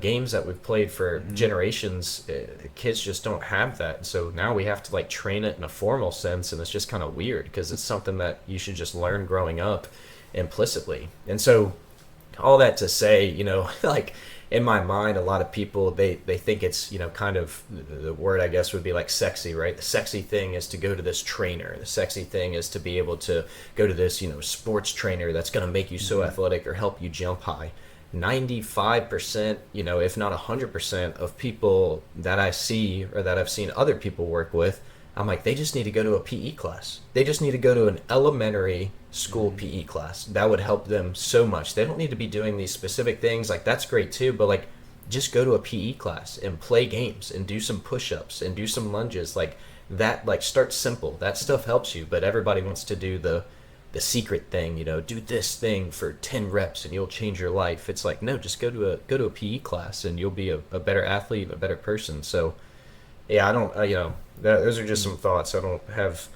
games that we've played for generations. Kids just don't have that. So now we have to like train it in a formal sense, and it's just kind of weird because it's something that you should just learn growing up implicitly. And so all that to say, like in my mind, a lot of people, they think it's, kind of, the word I guess would be like sexy, right? The sexy thing is to go to this trainer. The sexy thing is to be able to go to this, sports trainer that's going to make you so athletic or help you jump high. 95%, if not 100% of people that I see or that I've seen other people work with, I'm like, they just need to go to a PE class. They just need to go to an elementary school PE class. That would help them so much. They don't need to be doing these specific things. Like, that's great too, but like, just go to a PE class and play games and do some push-ups and do some lunges. Like that, like, start simple. That stuff helps you, but everybody wants to do the secret thing, do this thing for 10 reps and you'll change your life. It's like, no, just go to a PE class and you'll be a better athlete, a better person. So yeah, I don't, those are just some thoughts. I don't have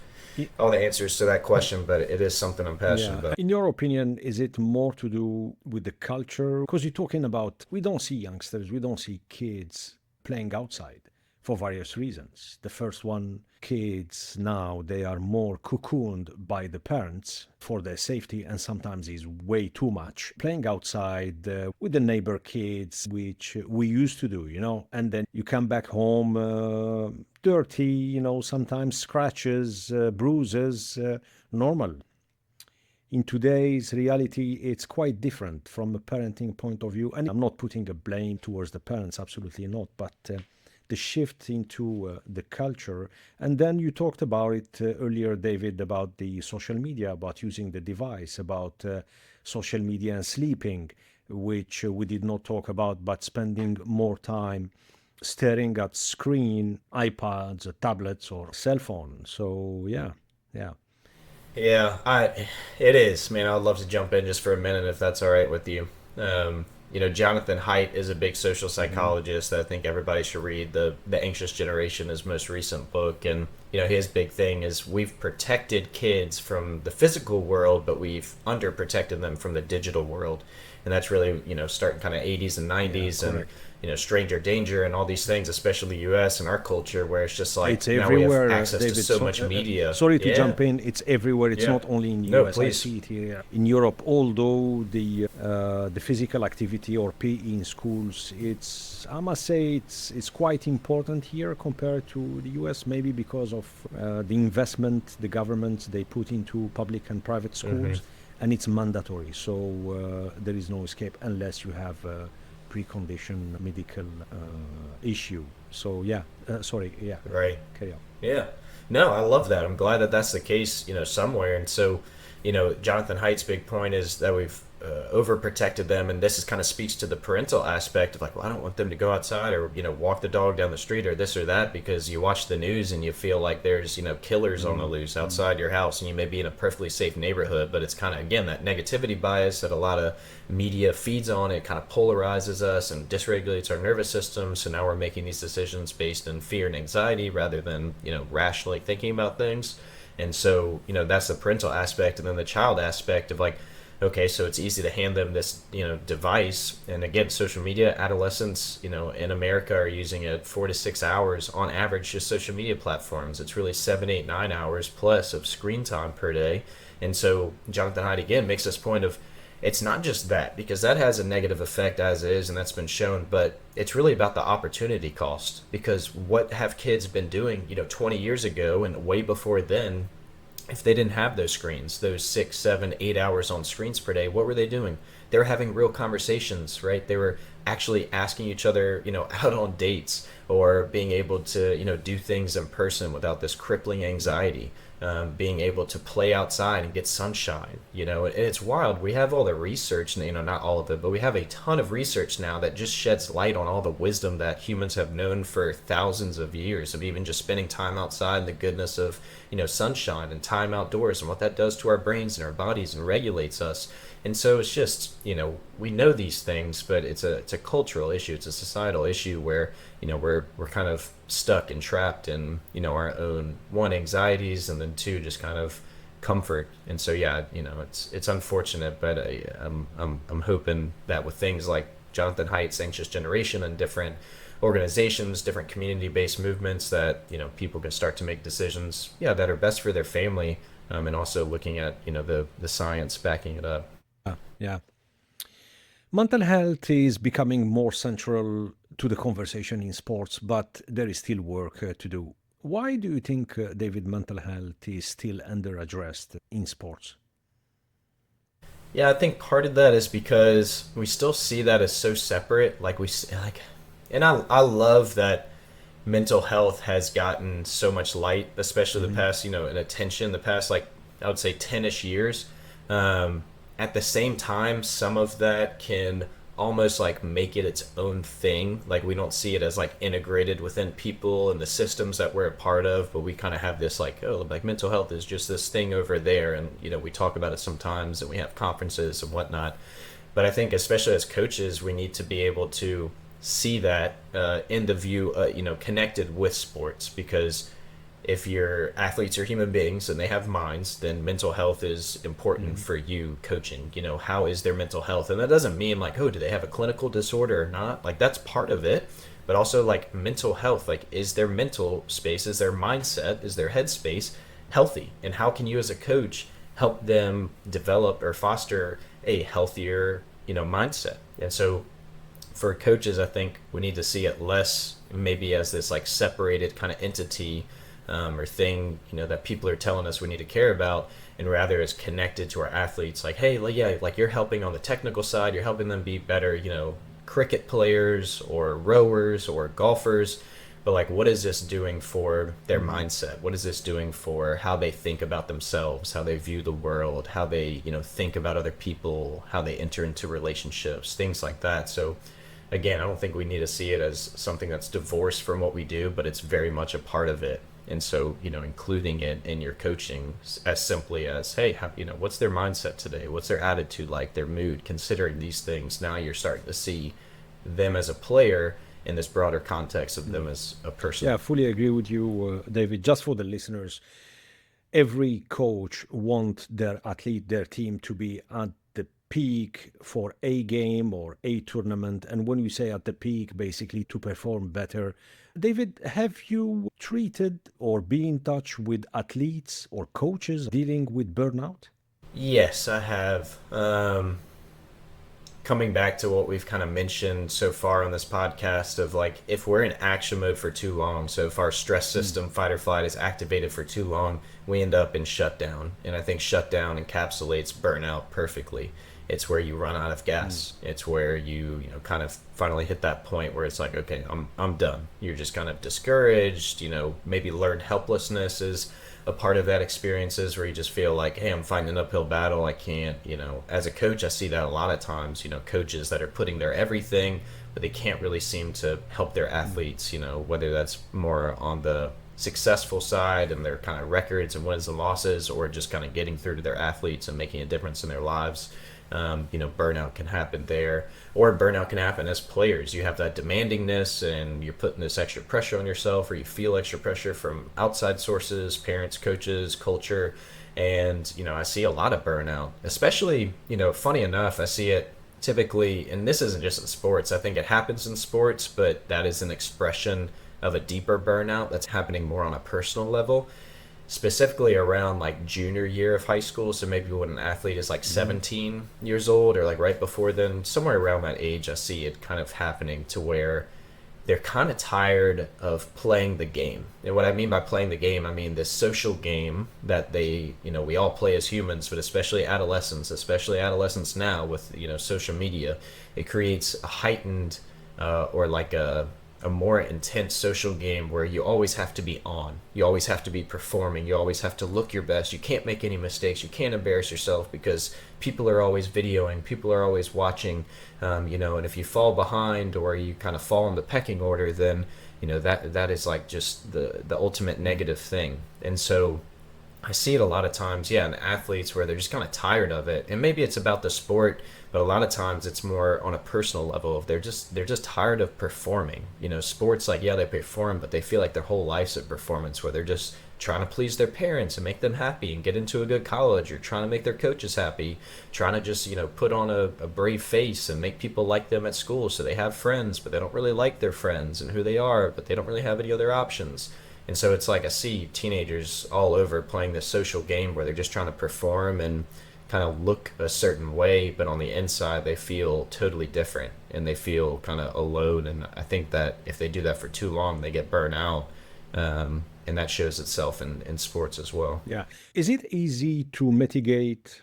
all the answers to that question, but it is something I'm passionate about. In your opinion, is it more to do with the culture? Because you're talking about, we don't see youngsters, we don't see kids playing outside for various reasons. The first one, kids now, they are more cocooned by the parents for their safety, and sometimes is way too much. Playing outside with the neighbor kids, which we used to do, and then you come back home dirty, sometimes scratches, bruises, normal. In today's reality, it's quite different from a parenting point of view. And I'm not putting a blame towards the parents, absolutely not, but the shift into the culture. And then you talked about it earlier, David, about the social media, about using the device, about social media and sleeping, which we did not talk about, but spending more time staring at screen, iPads, tablets, or cell phone. So yeah. Yeah, it is, man. I'd love to jump in just for a minute if that's all right with you. Jonathan Haidt is a big social psychologist that I think everybody should read. The Anxious Generation, his most recent book, and his big thing is we've protected kids from the physical world, but we've underprotected them from the digital world, and that's really starting kind of 80s and 90s, and stranger danger and all these things, especially the U.S. and our culture, where it's just like it's now everywhere, we have access David, to so much media. Sorry to jump in. It's everywhere. It's not only in the No, US. please. I see it here in Europe. Although the physical activity or PE in schools, I must say it's quite important here compared to the US. Maybe because of the investment the government they put into public and private schools, and it's mandatory. So there is no escape unless you have precondition medical issue. So Right. Carry on. Yeah. No, I love that. I'm glad that that's the case, somewhere. And so, Jonathan Haidt's big point is that we've overprotected them, and this is kind of speaks to the parental aspect of like, well, I don't want them to go outside or walk the dog down the street or this or that, because you watch the news and you feel like there's killers on the loose outside your house, and you may be in a perfectly safe neighborhood, but it's kind of, again, that negativity bias that a lot of media feeds on. It kind of polarizes us and dysregulates our nervous system, so now we're making these decisions based in fear and anxiety rather than rationally thinking about things. And so that's the parental aspect. And then the child aspect of like, okay, so it's easy to hand them this, device. And again, social media, adolescents, in America are using it 4 to 6 hours on average, just social media platforms. It's really 7, 8, 9 hours plus of screen time per day. And so Jonathan Haidt, again, makes this point of, it's not just that, because that has a negative effect as is, and that's been shown, but it's really about the opportunity cost. Because what have kids been doing, 20 years ago and way before then? If they didn't have those screens, those 6, 7, 8 hours on screens per day, what were they doing? they were having real conversations, right? They were actually asking each other, out on dates, or being able to, do things in person without this crippling anxiety. Being able to play outside and get sunshine, and it's wild. We have all the research, not all of it, but we have a ton of research now that just sheds light on all the wisdom that humans have known for thousands of years, of even just spending time outside and the goodness of, sunshine and time outdoors, and what that does to our brains and our bodies and regulates us. And so it's just, we know these things, but it's a cultural issue. It's a societal issue where, we're kind of stuck and trapped in, our own, one, anxieties, and then two, just kind of comfort. And so, yeah, it's unfortunate, but I'm hoping that with things like Jonathan Haidt's Anxious Generation and different organizations, different community-based movements, that, people can start to make decisions, that are best for their family, and also looking at, the science backing it up. Yeah. Mental health is becoming more central to the conversation in sports, but there is still work to do. Why do you think, David, mental health is still under-addressed in sports? Yeah, I think part of that is because we still see that as so separate. And I love that mental health has gotten so much light, especially the past, and attention, the past, like, I would say 10-ish years. At the same time, some of that can almost like make it its own thing. Like, we don't see it as like integrated within people and the systems that we're a part of, but we kind of have this like, oh, like mental health is just this thing over there. And, we talk about it sometimes, and we have conferences and whatnot. But I think especially as coaches, we need to be able to see that in the view, connected with sports, because if your athletes are human beings and they have minds, then mental health is important for you coaching. How is their mental health? And that doesn't mean like, oh, do they have a clinical disorder or not? Like, that's part of it. But also like mental health, like, is their mental space, is their mindset, is their headspace healthy? And how can you as a coach help them develop or foster a healthier, mindset? And so for coaches, I think we need to see it less maybe as this like separated kind of entity, or thing, that people are telling us we need to care about, and rather is connected to our athletes. Like, hey, yeah, like, you're helping on the technical side, you're helping them be better, cricket players or rowers or golfers, but like, what is this doing for their mindset? What is this doing for how they think about themselves, how they view the world, how they, think about other people, how they enter into relationships, things like that. So again, I don't think we need to see it as something that's divorced from what we do, but it's very much a part of it. And so, including it in your coaching as simply as, hey, what's their mindset today? What's their attitude like, their mood? Considering these things, now you're starting to see them as a player in this broader context of them as a person. Yeah, I fully agree with you, David. Just for the listeners, every coach wants their athlete, their team to be at the peak for a game or a tournament. And when we say at the peak, basically to perform better. David, have you treated or been in touch with athletes or coaches dealing with burnout? Yes, I have. Coming back to what we've kind of mentioned so far on this podcast of like, if we're in action mode for too long, so if our stress system, fight or flight, is activated for too long, we end up in shutdown. And I think shutdown encapsulates burnout perfectly. It's where you run out of gas. It's where you kind of finally hit that point where it's like, okay, I'm done. You're just kind of discouraged, maybe learned helplessness is a part of that experiences where you just feel like, hey, I'm fighting an uphill battle. I can't, as a coach, I see that a lot of times, coaches that are putting their everything, but they can't really seem to help their athletes, whether that's more on the successful side and their kind of records and wins and losses, or just kind of getting through to their athletes and making a difference in their lives. Burnout can happen there, or burnout can happen as players. You have that demandingness and you're putting this extra pressure on yourself, or you feel extra pressure from outside sources, parents, coaches, culture. And, I see a lot of burnout, especially, funny enough, I see it typically, and this isn't just in sports, I think it happens in sports, but that is an expression of a deeper burnout that's happening more on a personal level, specifically around like junior year of high school. So maybe when an athlete is like 17 years old, or like right before then, somewhere around that age, I see it kind of happening to where they're kind of tired of playing the game. And what I mean by playing the game, I mean this social game that they, we all play as humans, but especially adolescents now with, social media, it creates a heightened or like a more intense social game where you always have to be on. You always have to be performing. You always have to look your best. You can't make any mistakes. You can't embarrass yourself because people are always videoing. People are always watching. And if you fall behind or you kind of fall in the pecking order, then that is like just the ultimate negative thing. And so I see it a lot of times, in athletes where they're just kind of tired of it. And maybe it's about the sport, but a lot of times it's more on a personal level. If they're just tired of performing. Sports, like, they perform, but they feel like their whole life's a performance where they're just trying to please their parents and make them happy and get into a good college, or trying to make their coaches happy, trying to just, put on a brave face and make people like them at school so they have friends, but they don't really like their friends and who they are, but they don't really have any other options. And so it's like I see teenagers all over playing this social game where they're just trying to perform and kind of look a certain way, but on the inside they feel totally different and they feel kind of alone. And I think that if they do that for too long, they get burnt out. And that shows itself in sports as well. Yeah. Is it easy to mitigate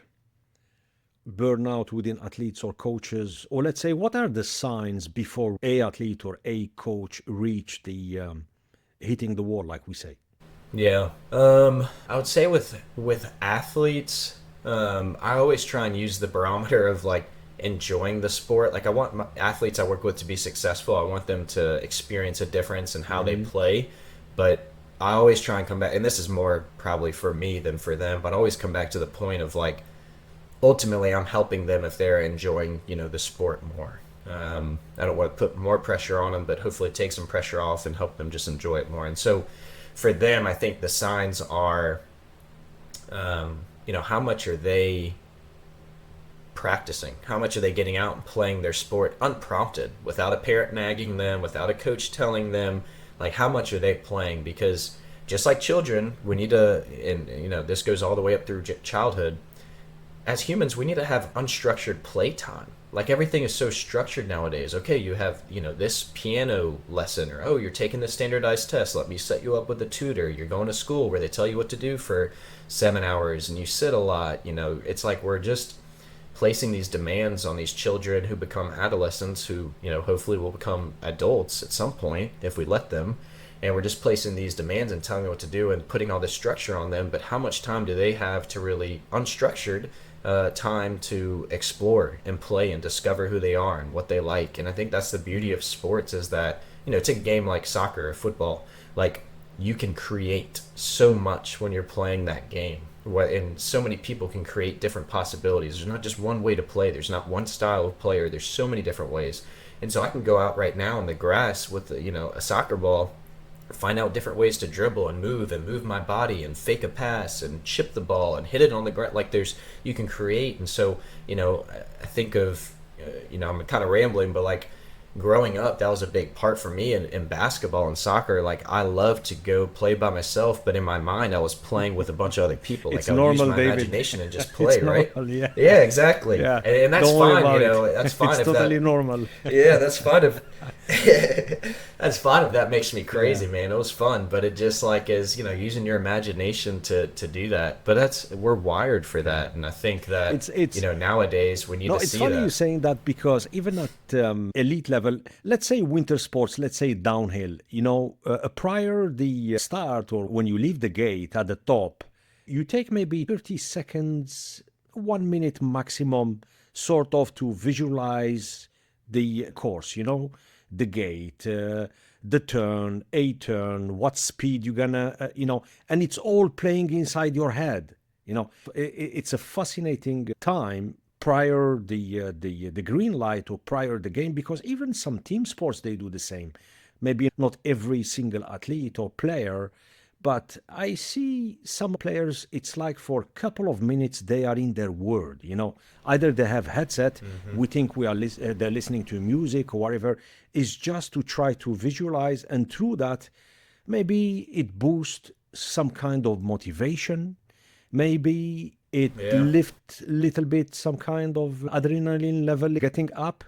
burnout within athletes or coaches? Or let's say, what are the signs before a athlete or a coach reach the hitting the wall, like we say? Yeah. I would say with athletes, I always try and use the barometer of like enjoying the sport. Like I want my athletes I work with to be successful. I want them to experience a difference in how they play. But I always try and come back, and this is more probably for me than for them, but I always come back to the point of like, ultimately I'm helping them if they're enjoying, the sport more. I don't want to put more pressure on them, but hopefully take some pressure off and help them just enjoy it more. And so for them, I think the signs are, how much are they practicing? How much are they getting out and playing their sport unprompted, without a parent nagging them, without a coach telling them, like how much are they playing? Because just like children, we need to, and this goes all the way up through childhood, as humans, we need to have unstructured playtime. Like everything is so structured nowadays. Okay, you have, this piano lesson, or, oh, you're taking the standardized test. Let me set you up with a tutor. You're going to school where they tell you what to do for 7 hours and you sit a lot. It's like we're just placing these demands on these children who become adolescents who, hopefully will become adults at some point if we let them. And we're just placing these demands and telling them what to do and putting all this structure on them. But how much time do they have to really unstructured time to explore and play and discover who they are and what they like? And I think that's the beauty of sports, is that, take a game like soccer or football, like you can create so much when you're playing that game. And so many people can create different possibilities. There's not just one way to play. There's not one style of player. There's so many different ways. And so I can go out right now in the grass with a soccer ball, find out different ways to dribble and move my body and fake a pass and chip the ball and hit it on the ground. Like you can create. And so, I think of, I'm kind of rambling, but like growing up, that was a big part for me in basketball and soccer. Like I love to go play by myself, but in my mind I was playing with a bunch of other people. Like It's I would normal, use my David. imagination and just play, It's right? normal, yeah. Yeah, exactly. Yeah. And that's Don't worry fine, about it. that's fine It's if totally that normal. yeah, that's fine if that's fine if that makes me crazy, man. It was fun, but it just like is, using your imagination to do that. But we're wired for that, and I think that It's nowadays we need No, to it's see funny that. you saying that, because even at elite level, let's say winter sports, let's say downhill, prior the start or when you leave the gate at the top, you take maybe 30 seconds, 1 minute maximum, sort of to visualize the course, the gate, the turn, a turn, what speed you're gonna, and it's all playing inside your head. It's a fascinating time prior the green light or prior the game, because even some team sports, they do the same. Maybe not every single athlete or player, but I see some players, it's like for a couple of minutes they are in their world. Either they have headset, we think they're listening to music or whatever, is just to try to visualize, and through that maybe it boosts some kind of motivation. Maybe It Yeah. lifts little bit some kind of adrenaline level getting up,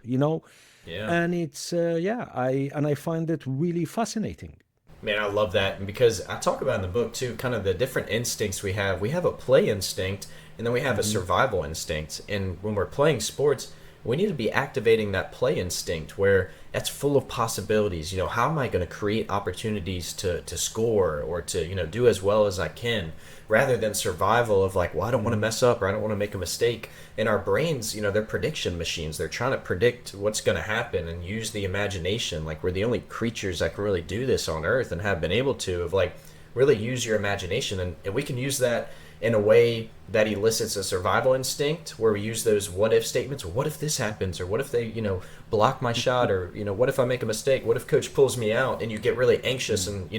Yeah. and it's I find it really fascinating. Man, I love that. And because I talk about in the book too, kind of the different instincts we have. We have a play instinct and then we have a Hmm. survival instinct. And when we're playing sports, we need to be activating that play instinct where that's full of possibilities. How am I going to create opportunities to score or to, do as well as I can rather than survival of like, well, I don't want to Hmm. mess up or I don't want to make a mistake. And our brains, they're prediction machines. They're trying to predict what's going to happen and use the imagination. Like we're the only creatures that can really do this on Earth and have been able to of like really use your imagination. And we can use that in a way that elicits a survival instinct where we use those what if statements. What if this happens? Or what if they, block my shot? Or, what if I make a mistake? What if coach pulls me out? And you get really anxious and,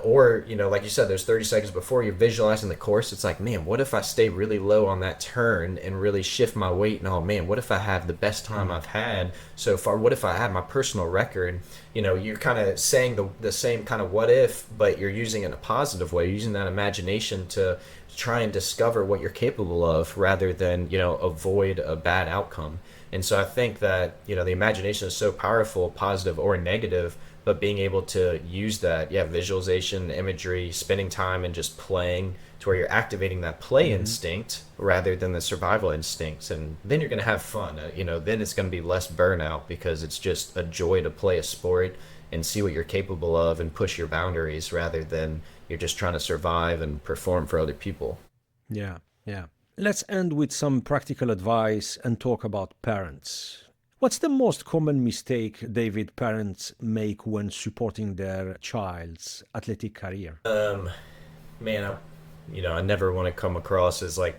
or, like you said, there's 30 seconds before you're visualizing the course. It's like, man, what if I stay really low on that turn and really shift my weight? And oh man, what if I have the best time I've had so far? What if I have my personal record? You're kind of saying the same kind of what if, but you're using it in a positive way, using that imagination to try and discover what you're capable of rather than, avoid a bad outcome. And so I think that, the imagination is so powerful, positive or negative, but being able to use that, visualization, imagery, spending time and just playing to where you're activating that play instinct rather than the survival instincts. And then you're going to have fun. Then it's going to be less burnout because it's just a joy to play a sport and see what you're capable of and push your boundaries rather than you're just trying to survive and perform for other people. Yeah, yeah. Let's end with some practical advice and talk about parents. What's the most common mistake, David, parents make when supporting their child's athletic career? Man, I never want to come across as like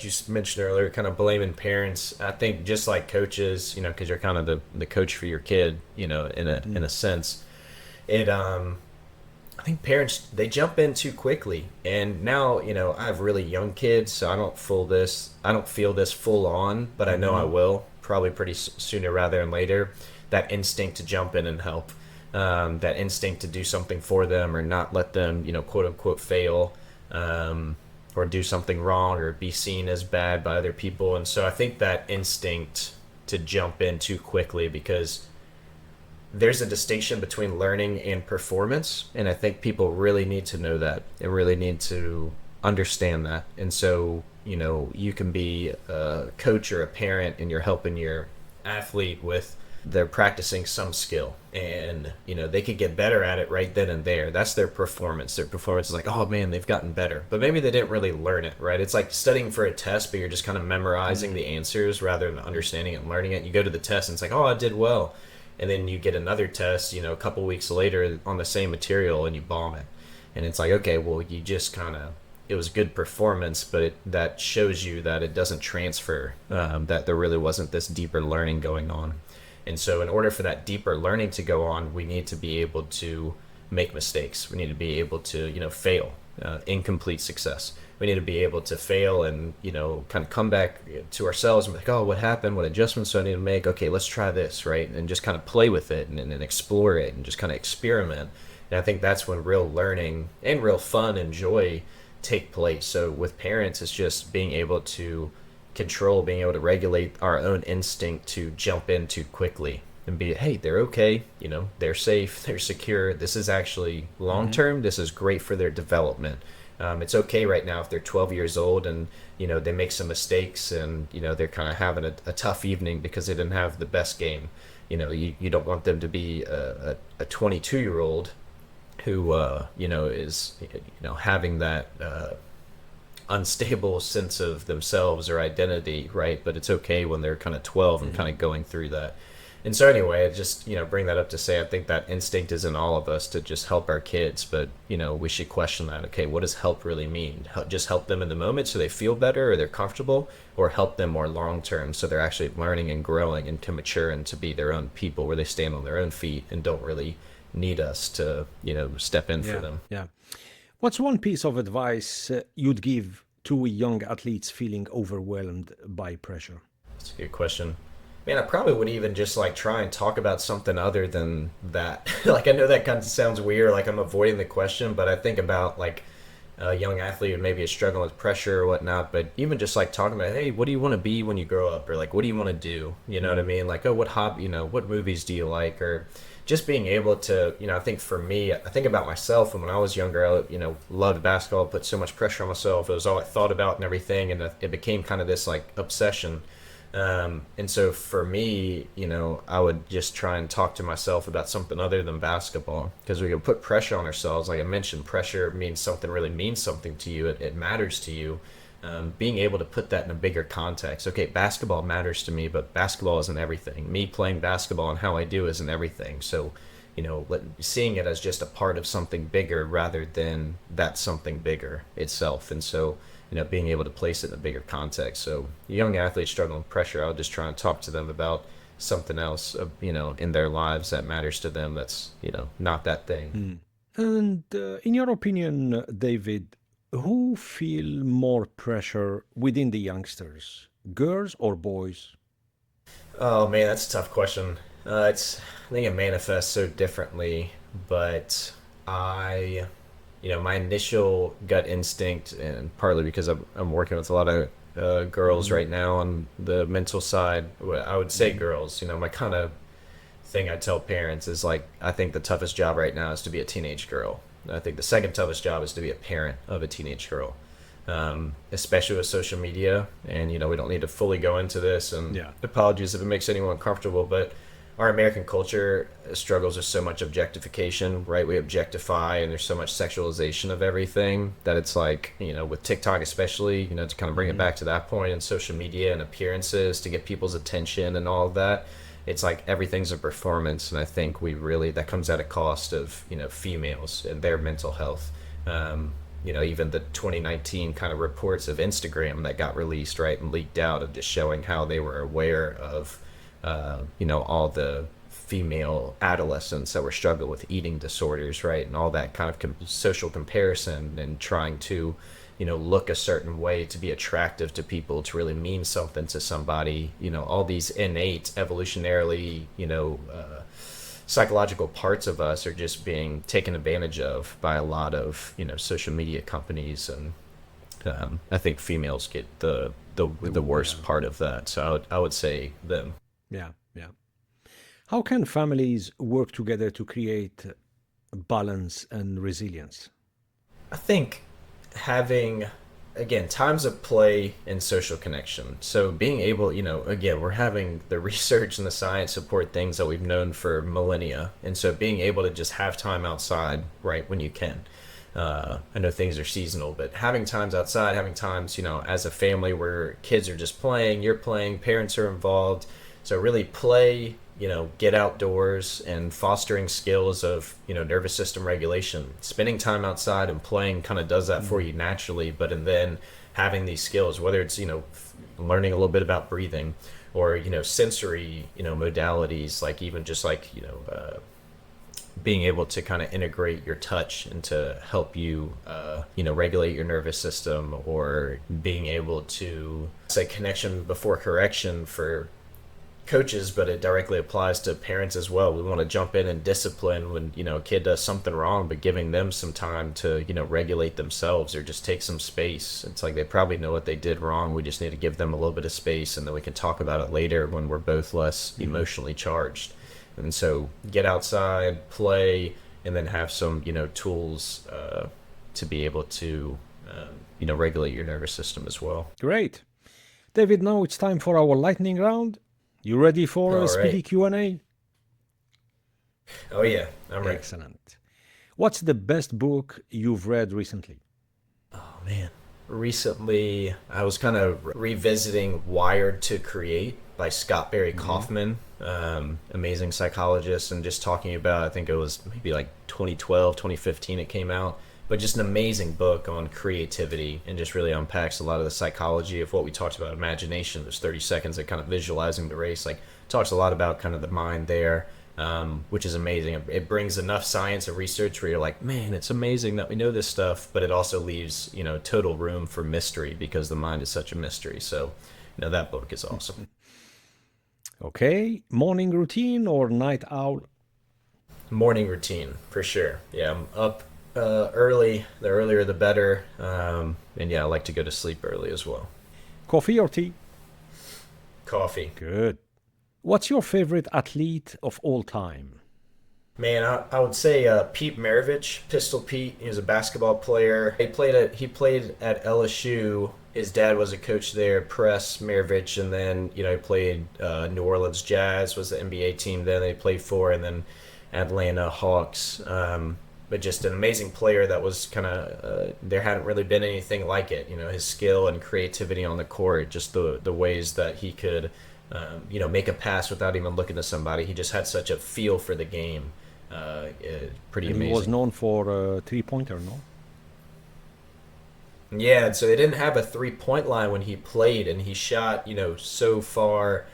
you mentioned earlier, kind of blaming parents. I think just like coaches, because you're kind of the coach for your kid, in a sense. It I think parents they jump in too quickly, and now I have really young kids, so I don't feel this full on, but I know I Hmm. will probably pretty sooner rather than later. That instinct to jump in and help, that instinct to do something for them or not let them quote unquote fail, or do something wrong or be seen as bad by other people, and so I think that instinct to jump in too quickly because there's a distinction between learning and performance, and I think people really need to know that. They really need to understand that. And so you can be a coach or a parent and you're helping your athlete with they're practicing some skill, and they could get better at it right then and there. That's their performance is like, oh man, they've gotten better, but maybe they didn't really learn it, right? It's like studying for a test but you're just kind of memorizing the answers rather than understanding it and learning it. You go to the test and it's like, oh, I did well, and then you get another test a couple weeks later on the same material and you bomb it, and it's like, okay, well, you just kind of it was good performance, but that shows you that it doesn't transfer, that there really wasn't this deeper learning going on. And so in order for that deeper learning to go on, we need to be able to make mistakes. We need to be able to fail, incomplete success. We need to be able to fail and kind of come back to ourselves and be like, oh, what happened, what adjustments do I need to make, okay, let's try this, right? And just kind of play with it and explore it and just kind of experiment. And I think that's when real learning and real fun and joy take place. So with parents, it's just being able to control, being able to regulate our own instinct to jump in too quickly and be, hey, they're okay, they're safe, they're secure, this is actually long Hmm. term, this is great for their development. It's okay right now if they're 12 years old and they make some mistakes and they're kind of having a tough evening because they didn't have the best game. You don't want them to be a 22-year-old who is having that unstable sense of themselves or identity, right? But it's okay when they're kind of 12 and kind of going through that. And so anyway, I just bring that up to say I think that instinct is in all of us to just help our kids, but we should question that. Okay, what does help really mean? Just help them in the moment so they feel better or they're comfortable, or help them more long term so they're actually learning and growing and can mature and to be their own people where they stand on their own feet and don't really need us to step in for Yeah, them. yeah. What's one piece of advice you'd give to young athletes feeling overwhelmed by pressure? That's a good question. Man, I probably would even just like try and talk about something other than that. Like I know that kind of sounds weird, like I'm avoiding the question, but I think about like a young athlete who maybe is struggling with pressure or whatnot, but even just like talking about, hey, what do you want to be when you grow up, or like what do you want to do? You know what I Mm. mean? Like, oh, what hobby? What movies do you like? Or just being able to, I think for me, I think about myself, and when I was younger, I loved basketball, put so much pressure on myself. It was all I thought about and everything, and it became kind of this like obsession. And so for me, I would just try and talk to myself about something other than basketball, because we can put pressure on ourselves. Like I mentioned, pressure means something, really means something to you. It matters to you. Being able to put that in a bigger context. Okay, basketball matters to me, but basketball isn't everything. Me playing basketball and how I do isn't everything. So, seeing it as just a part of something bigger rather than that something bigger itself. And so, being able to place it in a bigger context. So, young athletes struggling with pressure, I would just try and talk to them about something else, in their lives that matters to them. That's, not that thing. Mm. And in your opinion, David, who feel more pressure within the youngsters, girls or boys? Oh man, that's a tough question. I think it manifests so differently, but I, my initial gut instinct, and partly because I'm working with a lot of girls Mm. right now on the mental side, I would say Mm. girls. My kind of thing I tell parents is like, I think the toughest job right now is to be a teenage girl. I think the second toughest job is to be a parent of a teenage girl, especially with social media. And, we don't need to fully go into this, and Yeah. apologies if it makes anyone uncomfortable, but our American culture struggles with so much objectification, right? We objectify, and there's so much sexualization of everything that it's like, with TikTok especially, to kind of bring it Hmm. back to that point, and social media and appearances to get people's attention and all of that. It's like everything's a performance, and I think that comes at a cost of, females and their mental health. Even the 2019 kind of reports of Instagram that got released, right, and leaked out, of just showing how they were aware of, all the female adolescents that were struggling with eating disorders, right, and all that kind of social comparison, and trying to, look a certain way to be attractive to people, to really mean something to somebody. All these innate, evolutionarily, psychological parts of us are just being taken advantage of by a lot of, social media companies, and I think females get the Yeah. worst part of that. So I would say them. Yeah. Yeah. How can families work together to create balance and resilience? I think having, again, times of play and social connection. So being able, again, we're having the research and the science support things that we've known for millennia, and so being able to just have time outside, right, when you can. I know things are seasonal, but having times outside, having times, as a family where kids are just playing, you're playing, parents are involved. So really play, get outdoors, and fostering skills of, nervous system regulation. Spending time outside and playing kind of does that for Mm. you naturally, but and then having these skills, whether it's, learning a little bit about breathing, or, sensory, modalities, like even just like, being able to kind of integrate your touch and to help you, regulate your nervous system, or being able to say connection before correction for coaches, but it directly applies to parents as well. We want to jump in and discipline when, a kid does something wrong, but giving them some time to, regulate themselves, or just take some space. It's like they probably know what they did wrong. We just need to give them a little bit of space, and then we can talk about it later when we're both less Mhm. emotionally charged. And so get outside, play, and then have some, tools to be able to, regulate your nervous system as well. Great. David, now it's time for our lightning round. You ready for a All speedy right. Q&A? Oh yeah, I'm ready. Excellent. What's the best book you've read recently? Oh man. Recently, I was kind of revisiting Wired to Create by Scott Barry Hmm. Kaufman, amazing psychologist, and just talking about, I think it was maybe like 2012, 2015 it came out, but just an amazing book on creativity, and just really unpacks a lot of the psychology of what we talked about, imagination. There's 30 seconds of kind of visualizing the race, like talks a lot about kind of the mind there, which is amazing. It brings enough science and research where you're like, man, it's amazing that we know this stuff, but it also leaves, total room for mystery, because the mind is such a mystery. So, that book is awesome. Okay, morning routine or night owl? Morning routine for sure. Yeah, I'm up. early. The earlier the better. And yeah, I like to go to sleep early as well. Coffee or tea? Coffee. Good. What's your favorite athlete of all time? Man, I would say Pete Maravich, Pistol Pete. He was a basketball player. He played at LSU. His dad was a coach there, Press Maravich, and then he played New Orleans Jazz was the NBA team. Then they played for, and then Atlanta Hawks. But just an amazing player that was kind of there hadn't really been anything like it. His skill and creativity on the court, just the ways that he could make a pass without even looking to somebody. He just had such a feel for the game. Pretty And he amazing. was known for a three-pointer, no? Yeah, and so they didn't have a 3-point line when he played, and he shot, so far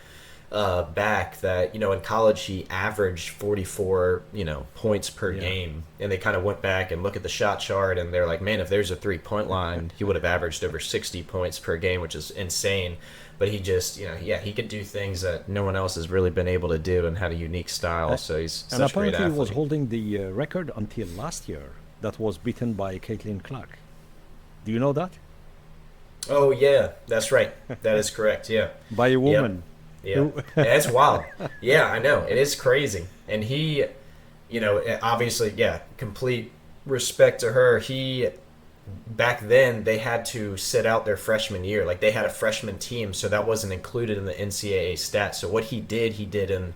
back that, in college he averaged 44, points per Yeah. game. And they kind of went back and look at the shot chart, and they're like, man, if there's a 3-point line, he would have averaged over 60 points per game, which is insane. But he just, he could do things that no one else has really been able to do and had a unique style. Uh, So he's And such a great apparently he was athlete. holding the record until last year that was beaten by Caitlin Clark. Do you know that? Oh, yeah, that's right. That is correct. Yeah. By a Yep. woman. Yeah, it's wild. Yeah, I know it is crazy, and he, obviously, yeah, complete respect to her. He back then they had to sit out their freshman year, like they had a freshman team, so that wasn't included in the NCAA stats. So what he did in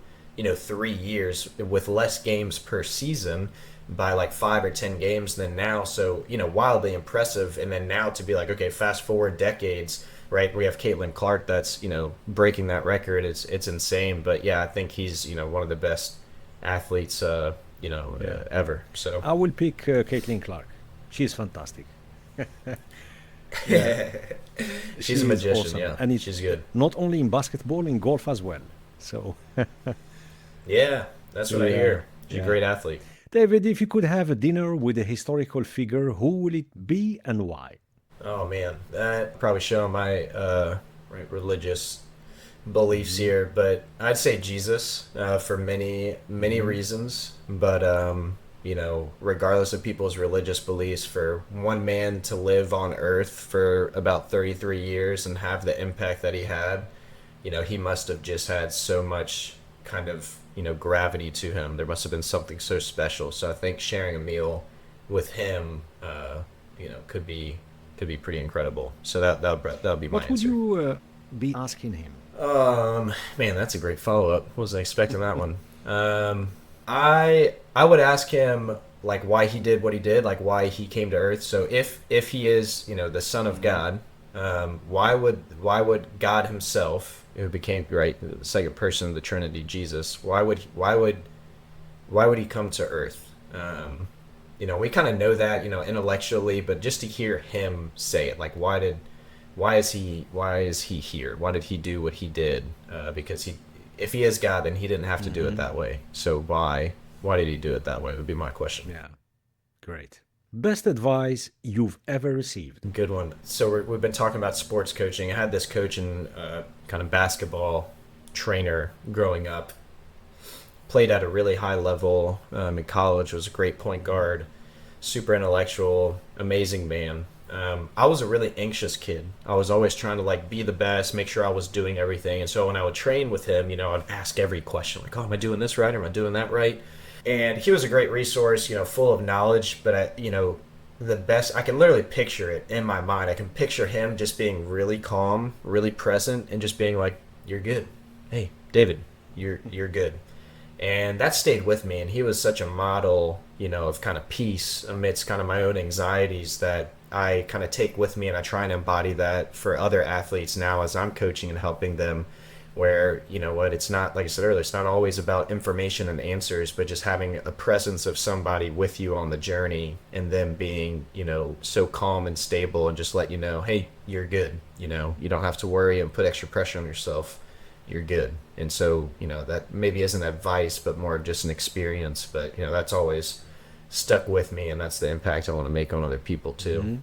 3 years with less games per season by like 5 or 10 games than now. So wildly impressive. And then now to be like, okay, fast forward decades, right? We have Caitlin Clark that's breaking that record. It's insane. But yeah, I think he's one of the best athletes Yeah. ever. So I will pick Caitlin Clark. She's fantastic. Yeah, yeah, she she's a is magician. awesome. Yeah, And it's she's good. not only in basketball, in golf as well. So, Yeah, that's what I yeah, hear. She's a yeah. great athlete. David, if you could have a dinner with a historical figure, who will it be and why? Oh man, that probably showing my religious beliefs here, but I'd say Jesus for many Mm-hmm. reasons. But regardless of people's religious beliefs, for one man to live on Earth for about 33 years and have the impact that he had, he must have just had so much kind of gravity to him. There must have been something so special. So I think sharing a meal with him, could be pretty incredible. So that would be my What would answer. you be asking him? Man, that's a great follow up. Wasn't expecting that one. I would ask him like why he did what he did, like why he came to Earth. So if he is the Son of God, why would God Himself, who became right the second person of the Trinity, Jesus, why would He come to Earth? We kind of know that intellectually, but just to hear Him say it, like why is he here? Why did he do what he did? Because if he is God, then he didn't have to do it Hmm. that way. So why did he do it that way? Would be my question. Yeah, great. Best advice you've ever received? Good one. So we've been talking about sports coaching. I had this coach and kind of basketball trainer growing up. Played at a really high level in college. Was a great point guard, super intellectual, amazing man. I was a really anxious kid. I was always trying to like be the best, make sure I was doing everything. And so when I would train with him, I'd ask every question like, "Oh, am I doing this right? Or am I doing that right?" And he was a great resource, full of knowledge. But the best I can literally picture it in my mind. I can picture him just being really calm, really present, and just being like, "You're good. Hey, David, you're good." And that stayed with me. And he was such a model, of kind of peace amidst kind of my own anxieties that I kind of take with me, and I try and embody that for other athletes now as I'm coaching and helping them. Where it's not, like I said earlier, it's not always about information and answers, but just having a presence of somebody with you on the journey, and them being so calm and stable, and just let you know, hey, you're good. You don't have to worry and put extra pressure on yourself. You're good. And so that maybe isn't advice, but more just an experience. But that's always stuck with me, and that's the impact I want to make on other people too. Mhm.